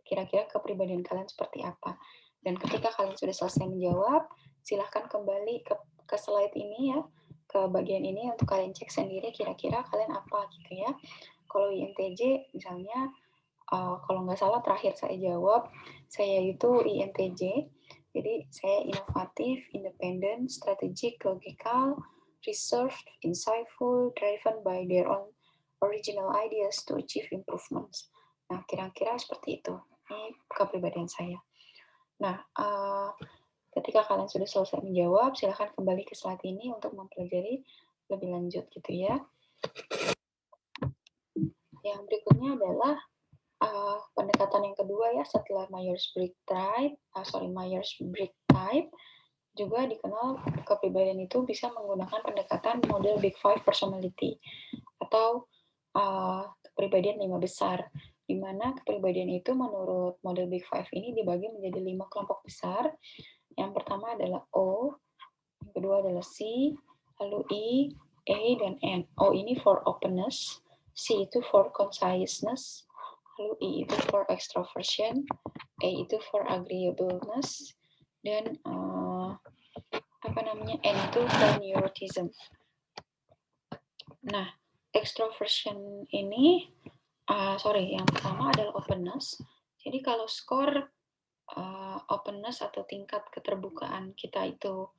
kira-kira kepribadian kalian seperti apa. Dan ketika kalian sudah selesai menjawab, silahkan kembali ke slide ini ya, ke bagian ini untuk kalian cek sendiri kira-kira kalian apa gitu ya. Kalau INTJ misalnya, kalau nggak salah terakhir saya jawab, saya itu INTJ, jadi saya inovatif, independent, strategic, logical, reserved, insightful, driven by their own original ideas to achieve improvements. Nah, kira-kira seperti itu. Ini kepribadian saya. Nah, ketika kalian sudah selesai menjawab, silahkan kembali ke slide ini untuk mempelajari lebih lanjut gitu ya. Yang berikutnya adalah pendekatan yang kedua ya, setelah Myers-Briggs type, juga dikenal kepribadian itu bisa menggunakan pendekatan model Big Five personality atau kepribadian 5 besar, di mana kepribadian itu menurut model Big Five ini dibagi menjadi 5 kelompok besar. Yang pertama adalah O, yang kedua adalah C, lalu I, A, dan N. O ini for openness, C itu for conciseness, lalu I itu for extroversion, A itu for agreeableness, dan N itu for neuroticism. Nah, extroversion ini, yang pertama adalah openness. Jadi kalau skor openness atau tingkat keterbukaan kita itu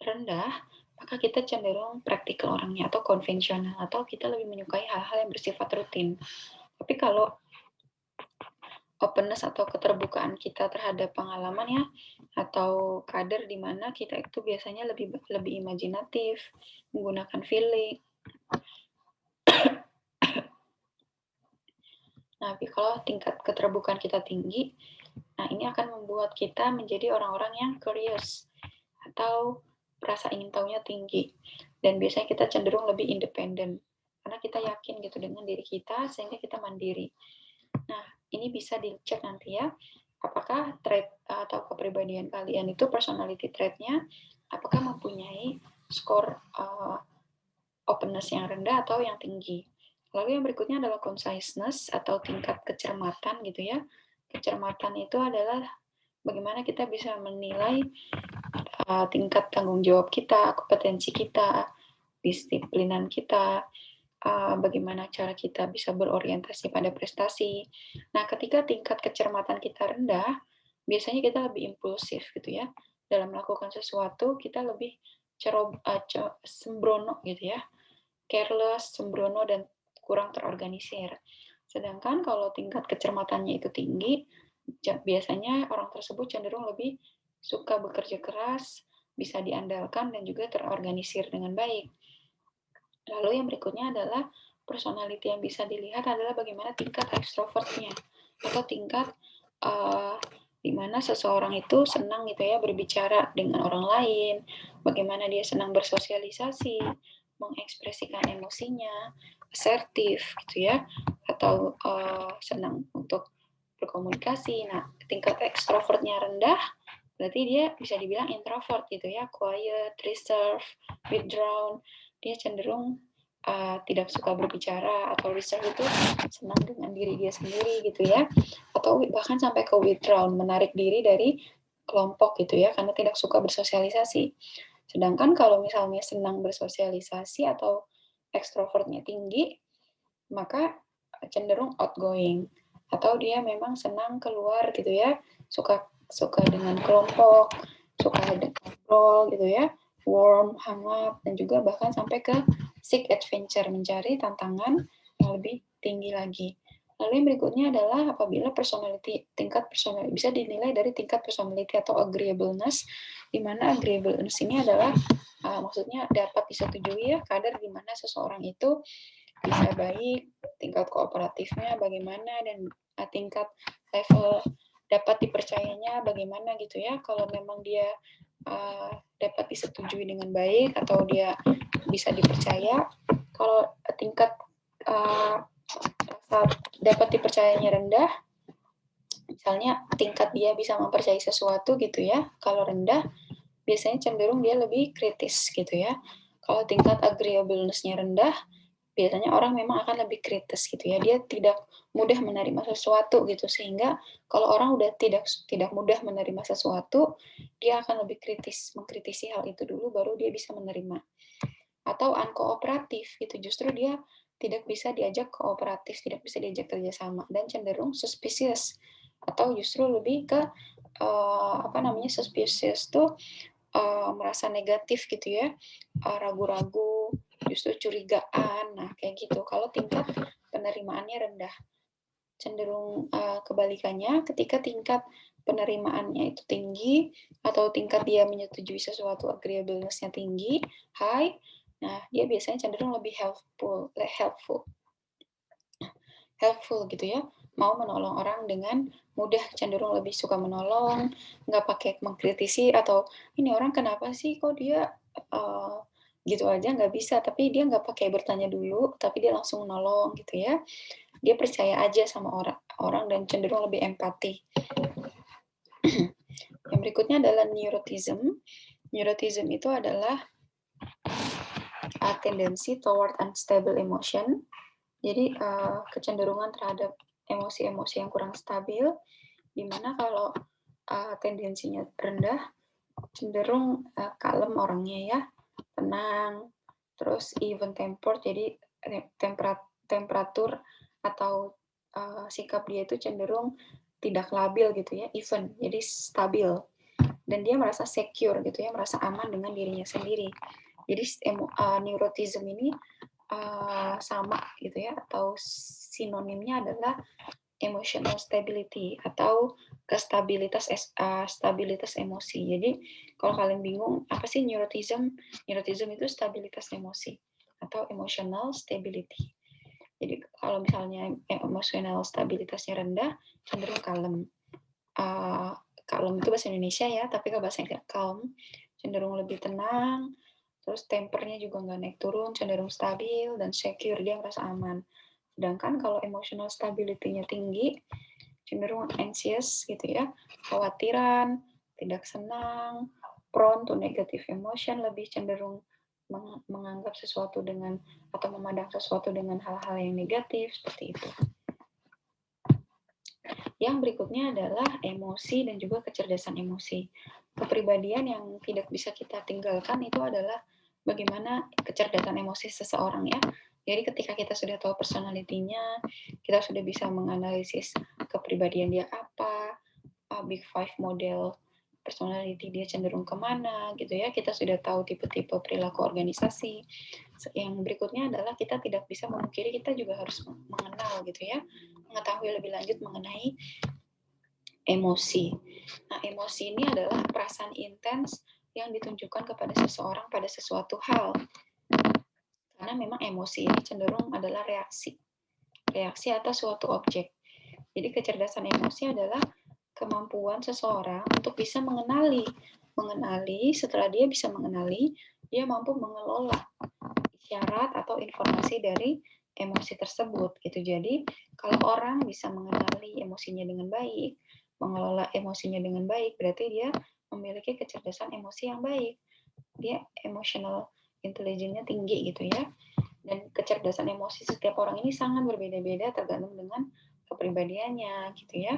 rendah, maka kita cenderung praktikal orangnya atau konvensional, atau kita lebih menyukai hal-hal yang bersifat rutin. Tapi kalau openness atau keterbukaan kita terhadap pengalaman ya, atau kader di mana kita itu biasanya lebih imajinatif, menggunakan feeling, Nah, tapi kalau tingkat keterbukaan kita tinggi, nah ini akan membuat kita menjadi orang-orang yang curious atau rasa ingin tahunya tinggi. Dan biasanya kita cenderung lebih independen karena kita yakin gitu dengan diri kita sehingga kita mandiri. Nah, ini bisa dicek nanti ya, apakah trait atau kepribadian kalian itu personality trait-nya apakah mempunyai skor openness yang rendah atau yang tinggi. Lalu yang berikutnya adalah conciseness atau tingkat kecermatan gitu ya. Kecermatan itu adalah bagaimana kita bisa menilai tingkat tanggung jawab kita, kompetensi kita, disiplinan kita, bagaimana cara kita bisa berorientasi pada prestasi. Nah, ketika tingkat kecermatan kita rendah, biasanya kita lebih impulsif gitu ya. Dalam melakukan sesuatu kita lebih sembrono gitu ya, careless, sembrono, dan kurang terorganisir. Sedangkan kalau tingkat kecermatannya itu tinggi, biasanya orang tersebut cenderung lebih suka bekerja keras, bisa diandalkan, dan juga terorganisir dengan baik. Lalu yang berikutnya adalah personality yang bisa dilihat adalah bagaimana tingkat ekstrovertnya atau tingkat di mana seseorang itu senang gitu ya berbicara dengan orang lain, bagaimana dia senang bersosialisasi, mengekspresikan emosinya, asertif gitu ya, atau senang untuk berkomunikasi. Nah, tingkat ekstrovertnya rendah, berarti dia bisa dibilang introvert gitu ya, quiet, reserve, withdrawn. Dia cenderung tidak suka berbicara, atau reserve itu senang dengan diri dia sendiri gitu ya, atau bahkan sampai ke withdrawn, menarik diri dari kelompok gitu ya, karena tidak suka bersosialisasi. Sedangkan kalau misalnya senang bersosialisasi atau ekstrovertnya tinggi, maka cenderung outgoing, atau dia memang senang keluar gitu ya, suka suka dengan kelompok, suka ngobrol gitu ya, warm, hangat, dan juga bahkan sampai ke seek adventure, mencari tantangan yang lebih tinggi lagi. Lalu yang berikutnya adalah apabila tingkat personality bisa dinilai dari tingkat personality atau agreeableness, di mana agreeableness ini adalah maksudnya dapat disetujui ya, kadar di mana seseorang itu bisa baik, tingkat kooperatifnya bagaimana, dan tingkat level dapat dipercayanya bagaimana gitu ya. Kalau memang dia dapat disetujui dengan baik atau dia bisa dipercaya. Kalau tingkat dapat dipercayanya rendah, misalnya tingkat dia bisa mempercayai sesuatu gitu ya, kalau rendah biasanya cenderung dia lebih kritis gitu ya. Kalau tingkat agreeableness-nya rendah, biasanya orang memang akan lebih kritis gitu ya. Dia tidak mudah menerima sesuatu gitu, sehingga kalau orang udah tidak mudah menerima sesuatu, dia akan lebih kritis, mengkritisi hal itu dulu baru dia bisa menerima. Atau unkooperatif gitu, justru dia tidak bisa diajak kooperatif, tidak bisa diajak kerjasama, dan cenderung suspicious, atau justru lebih ke suspicious tuh merasa negatif gitu ya, ragu-ragu, justru curigaan. Nah, kayak gitu. Kalau tingkat penerimaannya rendah, cenderung kebalikannya, ketika tingkat penerimaannya itu tinggi atau tingkat dia menyetujui sesuatu agreeableness-nya tinggi, high, nah dia biasanya cenderung lebih helpful gitu ya, mau menolong orang dengan mudah, cenderung lebih suka menolong, nggak pakai mengkritisi atau ini orang kenapa sih kok dia uh, gitu aja nggak bisa, tapi dia nggak pakai bertanya dulu, tapi dia langsung menolong gitu ya. Dia percaya aja sama orang dan cenderung lebih empati. Yang berikutnya adalah neuroticism. Neuroticism itu adalah tendency toward unstable emotion. Jadi kecenderungan terhadap emosi-emosi yang kurang stabil, di mana kalau tendensinya rendah, cenderung kalem orangnya ya, tenang, terus even tempered, jadi temperatur atau sikap dia itu cenderung tidak labil gitu ya, even, jadi stabil. Dan dia merasa secure gitu ya, merasa aman dengan dirinya sendiri. Jadi neuroticism ini sama gitu ya, atau sinonimnya adalah emotional stability atau stabilitas emosi. Jadi kalau kalian bingung apa sih neuroticism? Neuroticism itu stabilitas emosi atau emotional stability. Jadi kalau misalnya emosional stabilitasnya rendah, cenderung kalem. Kalem itu bahasa Indonesia ya, tapi kalau bahasa Inggris calm, cenderung lebih tenang, terus tempernya juga nggak naik turun, cenderung stabil dan secure, dia merasa aman. Sedangkan kalau emotional stability-nya tinggi, cenderung anxious gitu ya, khawatiran, tidak senang, prone to negative emotion, lebih cenderung menganggap sesuatu dengan atau memandang sesuatu dengan hal-hal yang negatif seperti itu. Yang berikutnya adalah emosi dan juga kecerdasan emosi. Kepribadian yang tidak bisa kita tinggalkan itu adalah bagaimana kecerdasan emosi seseorang ya. Jadi ketika kita sudah tahu personalitinya, kita sudah bisa menganalisis kepribadian dia apa, Big Five model personality dia cenderung kemana gitu ya. Kita sudah tahu tipe-tipe perilaku organisasi. Yang berikutnya adalah kita tidak bisa memungkiri, kita juga harus mengenal gitu ya, mengetahui lebih lanjut mengenai emosi. Nah, emosi ini adalah perasaan intens yang ditunjukkan kepada seseorang pada sesuatu hal. Karena memang emosi ini cenderung adalah reaksi atas suatu objek. Jadi kecerdasan emosi adalah kemampuan seseorang untuk bisa mengenali. Setelah dia bisa mengenali, dia mampu mengelola isyarat atau informasi dari emosi tersebut gitu. Jadi kalau orang bisa mengenali emosinya dengan baik, mengelola emosinya dengan baik, berarti dia memiliki kecerdasan emosi yang baik. Dia emotional intelligence-nya tinggi gitu ya. Dan kecerdasan emosi setiap orang ini sangat berbeda-beda tergantung dengan kepribadiannya gitu ya,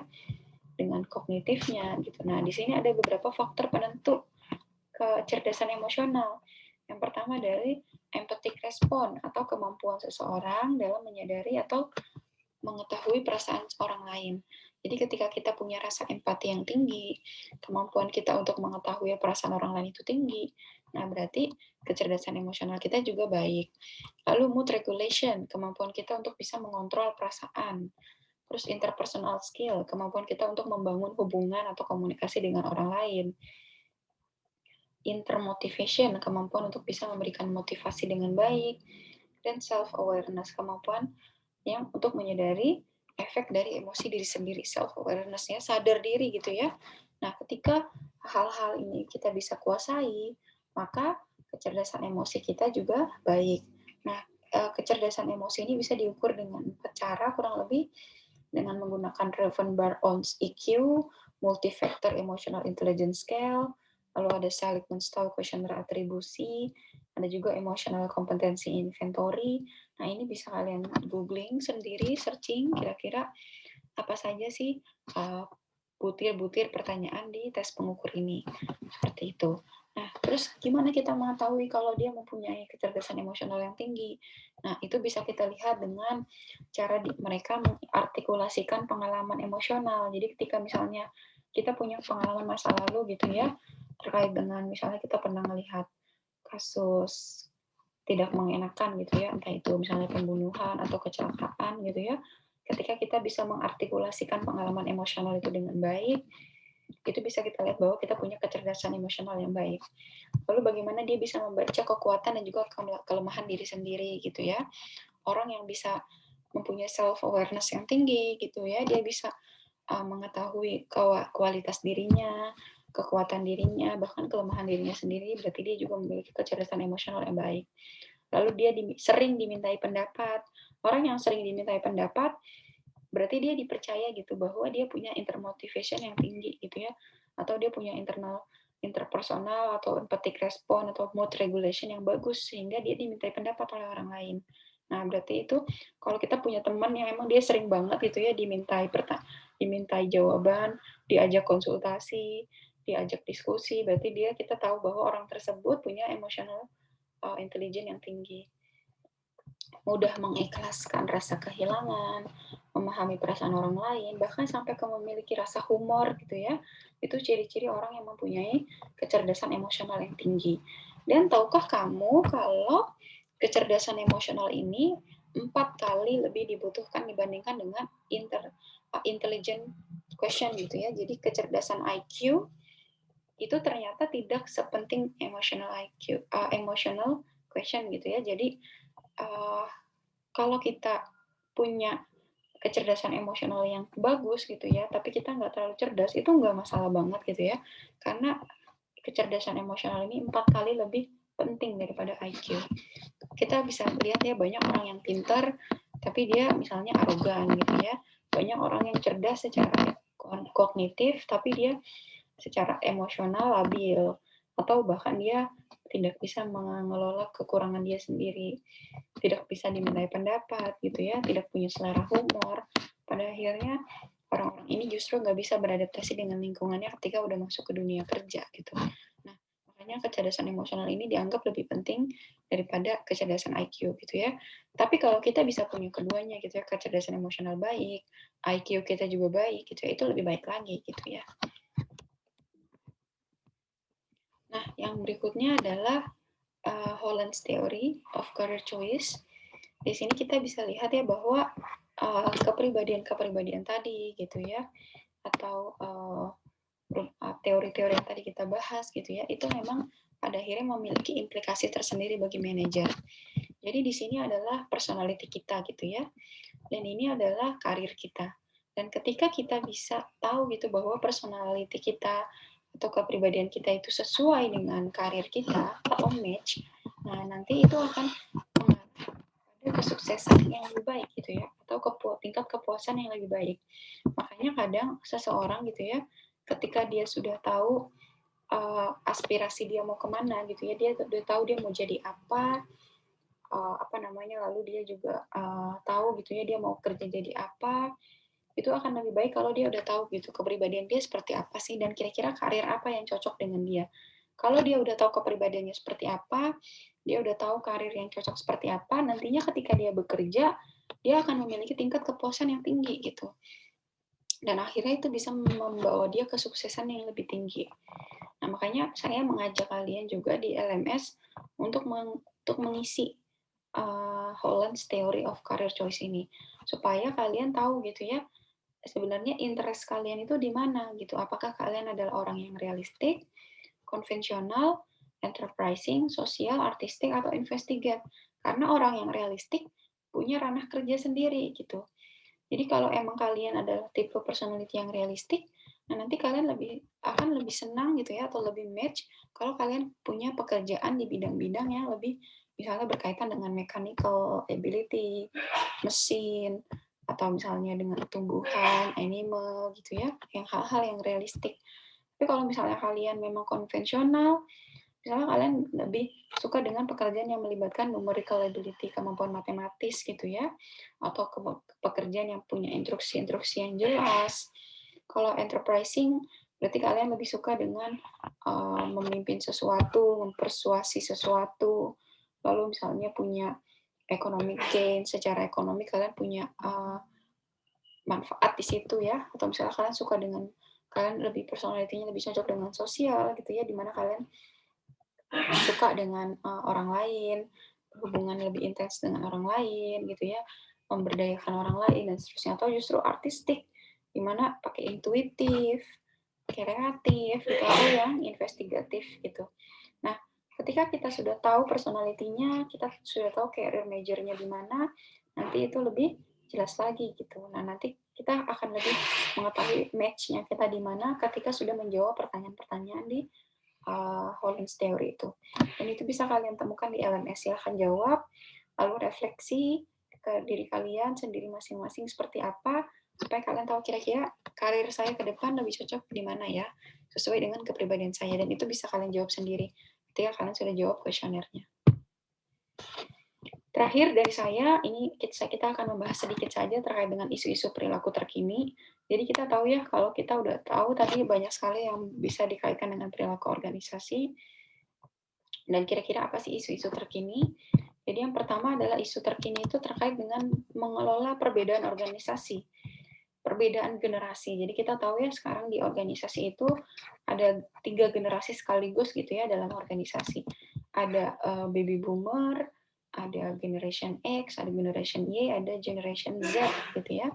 dengan kognitifnya gitu. Nah, di sini ada beberapa faktor penentu kecerdasan emosional. Yang pertama dari empathic response atau kemampuan seseorang dalam menyadari atau mengetahui perasaan orang lain. Jadi ketika kita punya rasa empati yang tinggi, kemampuan kita untuk mengetahui perasaan orang lain itu tinggi, nah berarti kecerdasan emosional kita juga baik. Lalu mood regulation, kemampuan kita untuk bisa mengontrol perasaan. Terus interpersonal skill, kemampuan kita untuk membangun hubungan atau komunikasi dengan orang lain. Intermotivation, kemampuan untuk bisa memberikan motivasi dengan baik. Dan self-awareness, kemampuan yang untuk menyadari efek dari emosi diri sendiri, self awareness ya, sadar diri gitu ya. Nah, ketika hal-hal ini kita bisa kuasai, maka kecerdasan emosi kita juga baik. Nah, kecerdasan emosi ini bisa diukur dengan 4 cara kurang lebih, dengan menggunakan Raven-Barnes EQ, Multi-Factor Emotional Intelligence Scale, lalu ada Seligman Style Questionnaire Atribusi, ada juga Emotional Competency Inventory. Nah, ini bisa kalian googling sendiri, searching kira-kira apa saja sih butir-butir pertanyaan di tes pengukur ini. Seperti itu. Nah, terus gimana kita mengetahui kalau dia mempunyai kecerdasan emosional yang tinggi? Nah, itu bisa kita lihat dengan cara mereka mengartikulasikan pengalaman emosional. Jadi ketika misalnya kita punya pengalaman masa lalu gitu ya, terkait dengan misalnya kita pernah melihat kasus tidak mengenakan gitu ya, entah itu misalnya pembunuhan atau kecelakaan gitu ya. Ketika kita bisa mengartikulasikan pengalaman emosional itu dengan baik, itu bisa kita lihat bahwa kita punya kecerdasan emosional yang baik. Lalu bagaimana dia bisa membaca kekuatan dan juga kelemahan diri sendiri gitu ya. Orang yang bisa mempunyai self awareness yang tinggi gitu ya, dia bisa mengetahui kualitas dirinya, kekuatan dirinya, bahkan kelemahan dirinya sendiri, berarti dia juga memiliki kecerdasan emosional yang baik. Lalu dia sering dimintai pendapat. Orang yang sering dimintai pendapat, berarti dia dipercaya gitu bahwa dia punya intermotivation yang tinggi gitu ya, atau dia punya interpersonal atau empathic response atau mood regulation yang bagus sehingga dia dimintai pendapat oleh orang lain. Nah, berarti itu kalau kita punya teman yang emang dia sering banget gitu ya dimintai jawaban, diajak konsultasi, diajak diskusi, berarti kita tahu bahwa orang tersebut punya emotional intelligence yang tinggi. Mudah mengikhlaskan rasa kehilangan, memahami perasaan orang lain, bahkan sampai ke memiliki rasa humor gitu ya. Itu ciri-ciri orang yang mempunyai kecerdasan emosional yang tinggi. Dan tahukah kamu kalau kecerdasan emosional ini 4 kali lebih dibutuhkan dibandingkan dengan intelligent question gitu ya. Jadi kecerdasan IQ itu ternyata tidak sepenting emotional IQ, emotional question gitu ya. Jadi kalau kita punya kecerdasan emosional yang bagus gitu ya, tapi kita nggak terlalu cerdas, itu nggak masalah banget gitu ya. Karena kecerdasan emosional ini 4 kali lebih penting daripada IQ. Kita bisa lihat ya, banyak orang yang pintar, tapi dia misalnya arogan gitu ya. Banyak orang yang cerdas secara kognitif, tapi dia secara emosional labil. Atau bahkan dia tidak bisa mengelola kekurangan dia sendiri, tidak bisa dimintai pendapat gitu ya, tidak punya selera humor. Pada akhirnya orang-orang ini justru nggak bisa beradaptasi dengan lingkungannya ketika udah masuk ke dunia kerja gitu. Nah, makanya kecerdasan emosional ini dianggap lebih penting daripada kecerdasan IQ gitu ya. Tapi kalau kita bisa punya keduanya gitu ya, kecerdasan emosional baik, IQ kita juga baik gitu ya, itu lebih baik lagi gitu ya. Nah, yang berikutnya adalah Holland's Theory of Career Choice. Di sini kita bisa lihat ya bahwa kepribadian-kepribadian tadi gitu ya, atau teori-teori yang tadi kita bahas gitu ya, itu memang pada akhirnya memiliki implikasi tersendiri bagi manajer. Jadi di sini adalah personality kita gitu ya, dan ini adalah karir kita. Dan ketika kita bisa tahu gitu bahwa personality kita atau kepribadian kita itu sesuai dengan karir kita atau match, nah nanti itu akan mengarah pada kesuksesan yang lebih baik gitu ya, atau tingkat kepuasan yang lebih baik. Makanya kadang seseorang gitu ya, ketika dia sudah tahu aspirasi dia mau kemana gitu ya, dia udah tahu dia mau jadi apa namanya, lalu dia juga tahu gitu ya dia mau kerja jadi apa, itu akan lebih baik kalau dia udah tahu gitu kepribadian dia seperti apa sih, dan kira-kira karir apa yang cocok dengan dia. Kalau dia udah tahu kepribadiannya seperti apa, dia udah tahu karir yang cocok seperti apa, nantinya ketika dia bekerja, dia akan memiliki tingkat kepuasan yang tinggi gitu. Dan akhirnya itu bisa membawa dia kesuksesan yang lebih tinggi. Nah, makanya saya mengajak kalian juga di LMS untuk mengisi Holland's Theory of Career Choice ini, supaya kalian tahu gitu ya, sebenarnya interest kalian itu di mana gitu. Apakah kalian adalah orang yang realistik, konvensional, enterprising, sosial, artistik, atau investigate? Karena orang yang realistik punya ranah kerja sendiri gitu. Jadi kalau emang kalian adalah tipe personality yang realistik, nah nanti kalian akan lebih senang gitu ya, atau lebih match kalau kalian punya pekerjaan di bidang-bidang yang lebih misalnya berkaitan dengan mechanical ability, mesin, atau misalnya dengan tumbuhan, animal gitu ya, yang hal-hal yang realistik. Tapi kalau misalnya kalian memang konvensional, misalnya kalian lebih suka dengan pekerjaan yang melibatkan numerical ability, kemampuan matematis gitu ya, atau pekerjaan yang punya instruksi-instruksi yang jelas. Kalau enterprising, berarti kalian lebih suka dengan memimpin sesuatu, mempersuasi sesuatu, lalu misalnya punya economic gain, secara ekonomi kalian punya manfaat di situ ya, atau misalnya kalian lebih personality-nya lebih cocok dengan sosial gitu ya, dimana kalian suka dengan orang lain, hubungan lebih intens dengan orang lain gitu ya, memberdayakan orang lain dan seterusnya, atau justru artistik, di mana pakai intuitif, kreatif gitu, atau yang investigatif gitu. Nah, ketika kita sudah tahu personality-nya, kita sudah tahu career major-nya di mana, nanti itu lebih jelas lagi gitu. Nah, nanti kita akan lebih mengetahui match-nya kita di mana ketika sudah menjawab pertanyaan-pertanyaan di Holland's Theory itu. Dan itu bisa kalian temukan di LMS. Silahkan jawab, lalu refleksi ke diri kalian sendiri masing-masing seperti apa, supaya kalian tahu kira-kira karir saya ke depan lebih cocok di mana ya, sesuai dengan kepribadian saya. Dan itu bisa kalian jawab sendiri ketika kalian sudah jawab kuesionernya. Terakhir dari saya, ini kita akan membahas sedikit saja terkait dengan isu-isu perilaku terkini. Jadi kita tahu ya, kalau kita udah tahu tadi banyak sekali yang bisa dikaitkan dengan perilaku organisasi. Dan kira-kira apa sih isu-isu terkini? Jadi yang pertama adalah isu terkini itu terkait dengan mengelola perbedaan organisasi, perbedaan generasi. Jadi kita tahu ya sekarang di organisasi itu ada 3 generasi sekaligus gitu ya dalam organisasi. Ada baby boomer, ada generation X, ada generation Y, ada generation Z gitu ya.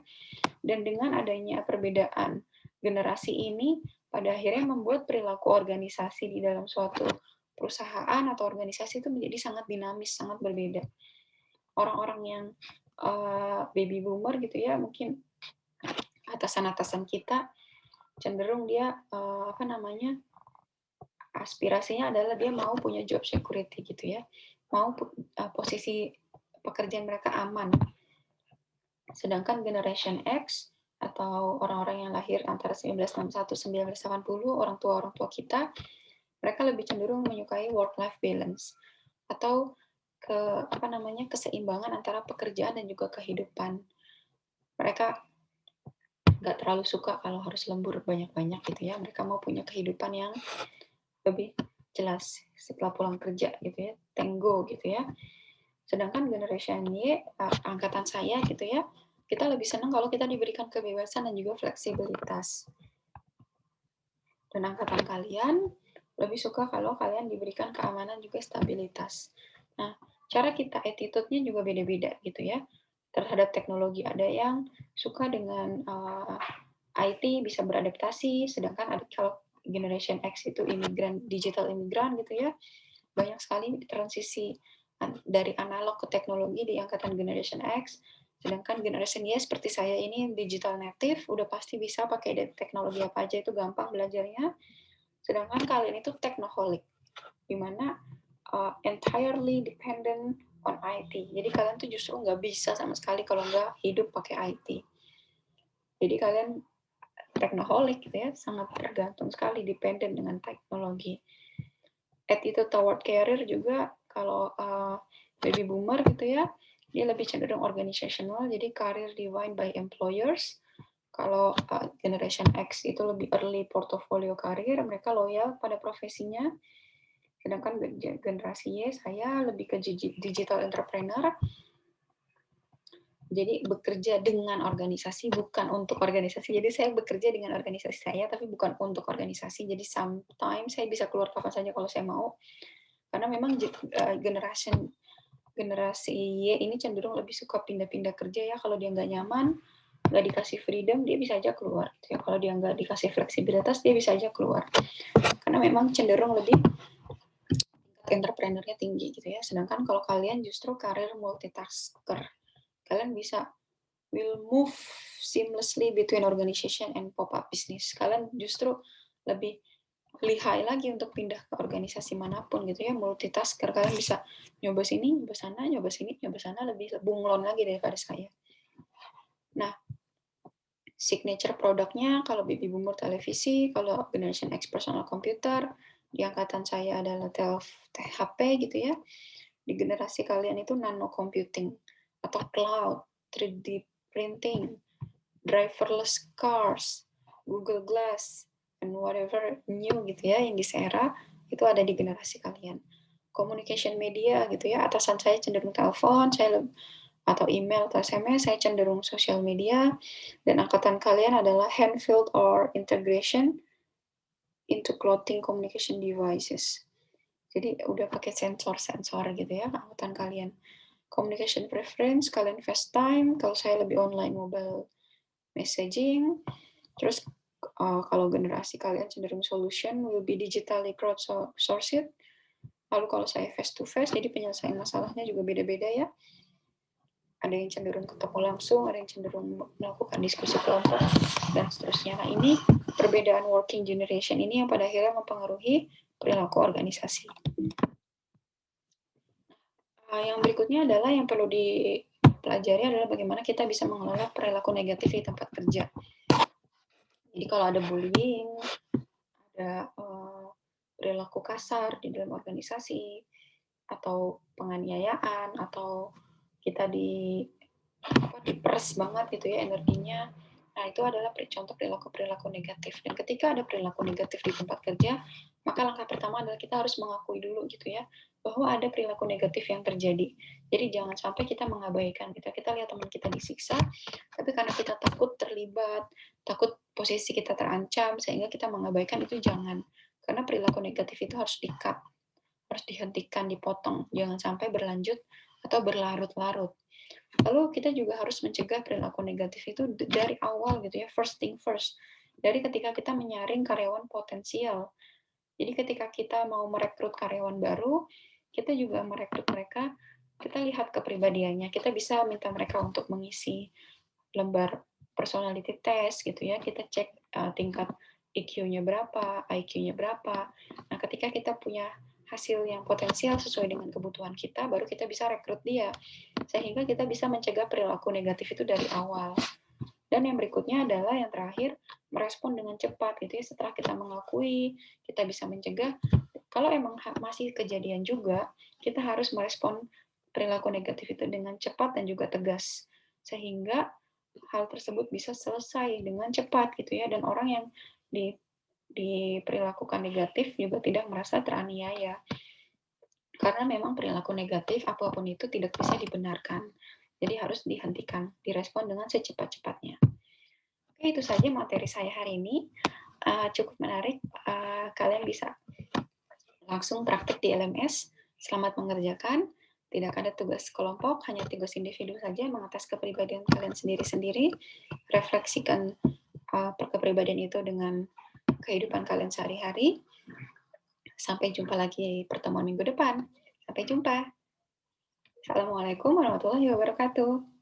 Dan dengan adanya perbedaan generasi ini pada akhirnya membuat perilaku organisasi di dalam suatu perusahaan atau organisasi itu menjadi sangat dinamis, sangat berbeda. Orang-orang yang baby boomer gitu ya, mungkin atasan-atasan kita cenderung dia, aspirasinya adalah dia mau punya job security gitu ya, mau posisi pekerjaan mereka aman. Sedangkan generation X atau orang-orang yang lahir antara 1961-1980, orang tua kita, mereka lebih cenderung menyukai work life balance atau keseimbangan antara pekerjaan dan juga kehidupan. Mereka nggak terlalu suka kalau harus lembur banyak-banyak gitu ya. Mereka mau punya kehidupan yang lebih jelas setelah pulang kerja gitu ya, tenggo gitu ya. Sedangkan generation Y, angkatan saya gitu ya, kita lebih senang kalau kita diberikan kebebasan dan juga fleksibilitas. Dan angkatan kalian lebih suka kalau kalian diberikan keamanan juga stabilitas. Nah, cara kita attitude-nya juga beda-beda gitu ya. Terhadap teknologi ada yang suka dengan IT bisa beradaptasi, sedangkan ada kalau generation X itu digital imigran gitu ya. Banyak sekali transisi dari analog ke teknologi di angkatan generation X, sedangkan generation Y seperti saya ini digital native, udah pasti bisa pakai teknologi apa aja itu gampang belajarnya. Sedangkan kalian itu technoholic, di mana entirely dependent on IT. Jadi kalian tuh justru nggak bisa sama sekali kalau nggak hidup pakai IT. Jadi kalian technoholic gitu ya, sangat tergantung sekali, dependent dengan teknologi. Attitude toward career juga kalau baby boomer gitu ya, dia lebih cenderung organizational, jadi career defined by employers. Kalau generation X itu lebih early portfolio career, mereka loyal pada profesinya. Sedangkan generasi Y, saya lebih ke digital entrepreneur, jadi bekerja dengan organisasi, bukan untuk organisasi. Jadi saya bekerja dengan organisasi saya, tapi bukan untuk organisasi. Jadi sometimes saya bisa keluar kapan saja kalau saya mau. Karena memang generasi Y ini cenderung lebih suka pindah-pindah kerja ya. Kalau dia nggak nyaman, nggak dikasih freedom, dia bisa aja keluar. Ya, kalau dia nggak dikasih fleksibilitas, dia bisa aja keluar. Karena memang cenderung lebih entrepreneurnya tinggi gitu ya. Sedangkan kalau kalian justru karir multitasker, kalian bisa will move seamlessly between organization and pop-up business. Kalian justru lebih lihai lagi untuk pindah ke organisasi manapun gitu ya, multitasker. Kalian bisa nyoba sini, nyoba sana, nyoba sini, nyoba sana, lebih bunglon lagi daripada saya. Nah, signature produknya kalau baby boomer televisi, kalau generation X personal computer, di angkatan saya adalah HP gitu ya. Di generasi kalian itu nano computing atau cloud, 3D printing, driverless cars, Google Glass, and whatever new gitu ya yang di era itu ada di generasi kalian. Communication media gitu ya, atasan saya cenderung telepon, atau email atau SMS, saya cenderung sosial media, dan angkatan kalian adalah hand-filled or integration into clothing communication devices. Jadi udah pakai sensor-sensor gitu ya angkatan kalian. Communication preference, kalian FaceTime, kalau saya lebih online mobile messaging. Terus kalau generasi kalian cenderung solution will be digitally crowdsourced. Lalu kalau saya face to face, jadi penyelesaian masalahnya juga beda-beda ya. Ada yang cenderung ketemu langsung, ada yang cenderung melakukan diskusi kelompok, dan seterusnya. Nah, ini perbedaan working generation ini yang pada akhirnya mempengaruhi perilaku organisasi. Yang berikutnya adalah yang perlu dipelajari adalah bagaimana kita bisa mengelola perilaku negatif di tempat kerja. Jadi kalau ada bullying, ada perilaku kasar di dalam organisasi, atau penganiayaan, atau kita diperes banget gitu ya energinya. Nah, itu adalah contoh perilaku negatif. Dan ketika ada perilaku negatif di tempat kerja, maka langkah pertama adalah kita harus mengakui dulu gitu ya, bahwa ada perilaku negatif yang terjadi. Jadi jangan sampai kita mengabaikan gitu. Kita lihat teman kita disiksa, tapi karena kita takut terlibat, takut posisi kita terancam, sehingga kita mengabaikan, itu jangan. Karena perilaku negatif itu harus di-cut, harus dihentikan, dipotong. Jangan sampai berlanjut atau berlarut-larut. Lalu kita juga harus mencegah perilaku negatif itu dari awal gitu ya, first thing first. Dari ketika kita menyaring karyawan potensial. Jadi ketika kita mau merekrut karyawan baru, kita juga merekrut mereka kita lihat kepribadiannya. Kita bisa minta mereka untuk mengisi lembar personality test gitu ya. Kita cek tingkat EQ-nya berapa, IQ-nya berapa. Nah, ketika kita punya hasil yang potensial sesuai dengan kebutuhan kita, baru kita bisa rekrut dia. Sehingga kita bisa mencegah perilaku negatif itu dari awal. Dan yang berikutnya adalah yang terakhir, merespon dengan cepat gitu ya. Setelah kita mengakui, kita bisa mencegah. Kalau emang masih kejadian juga, kita harus merespon perilaku negatif itu dengan cepat dan juga tegas. Sehingga hal tersebut bisa selesai dengan cepat gitu ya, dan orang yang diperlakukan negatif juga tidak merasa teraniaya. Karena memang perilaku negatif apapun itu tidak bisa dibenarkan. Jadi harus dihentikan, direspon dengan secepat-cepatnya. Oke, itu saja materi saya hari ini. Cukup menarik. Kalian bisa langsung praktik di LMS. Selamat mengerjakan. Tidak ada tugas kelompok, hanya tugas individu saja mengatas kepribadian kalian sendiri-sendiri. Refleksikan kepribadian itu dengan kehidupan kalian sehari-hari. Sampai jumpa lagi pertemuan minggu depan. Sampai jumpa. Assalamualaikum warahmatullahi wabarakatuh.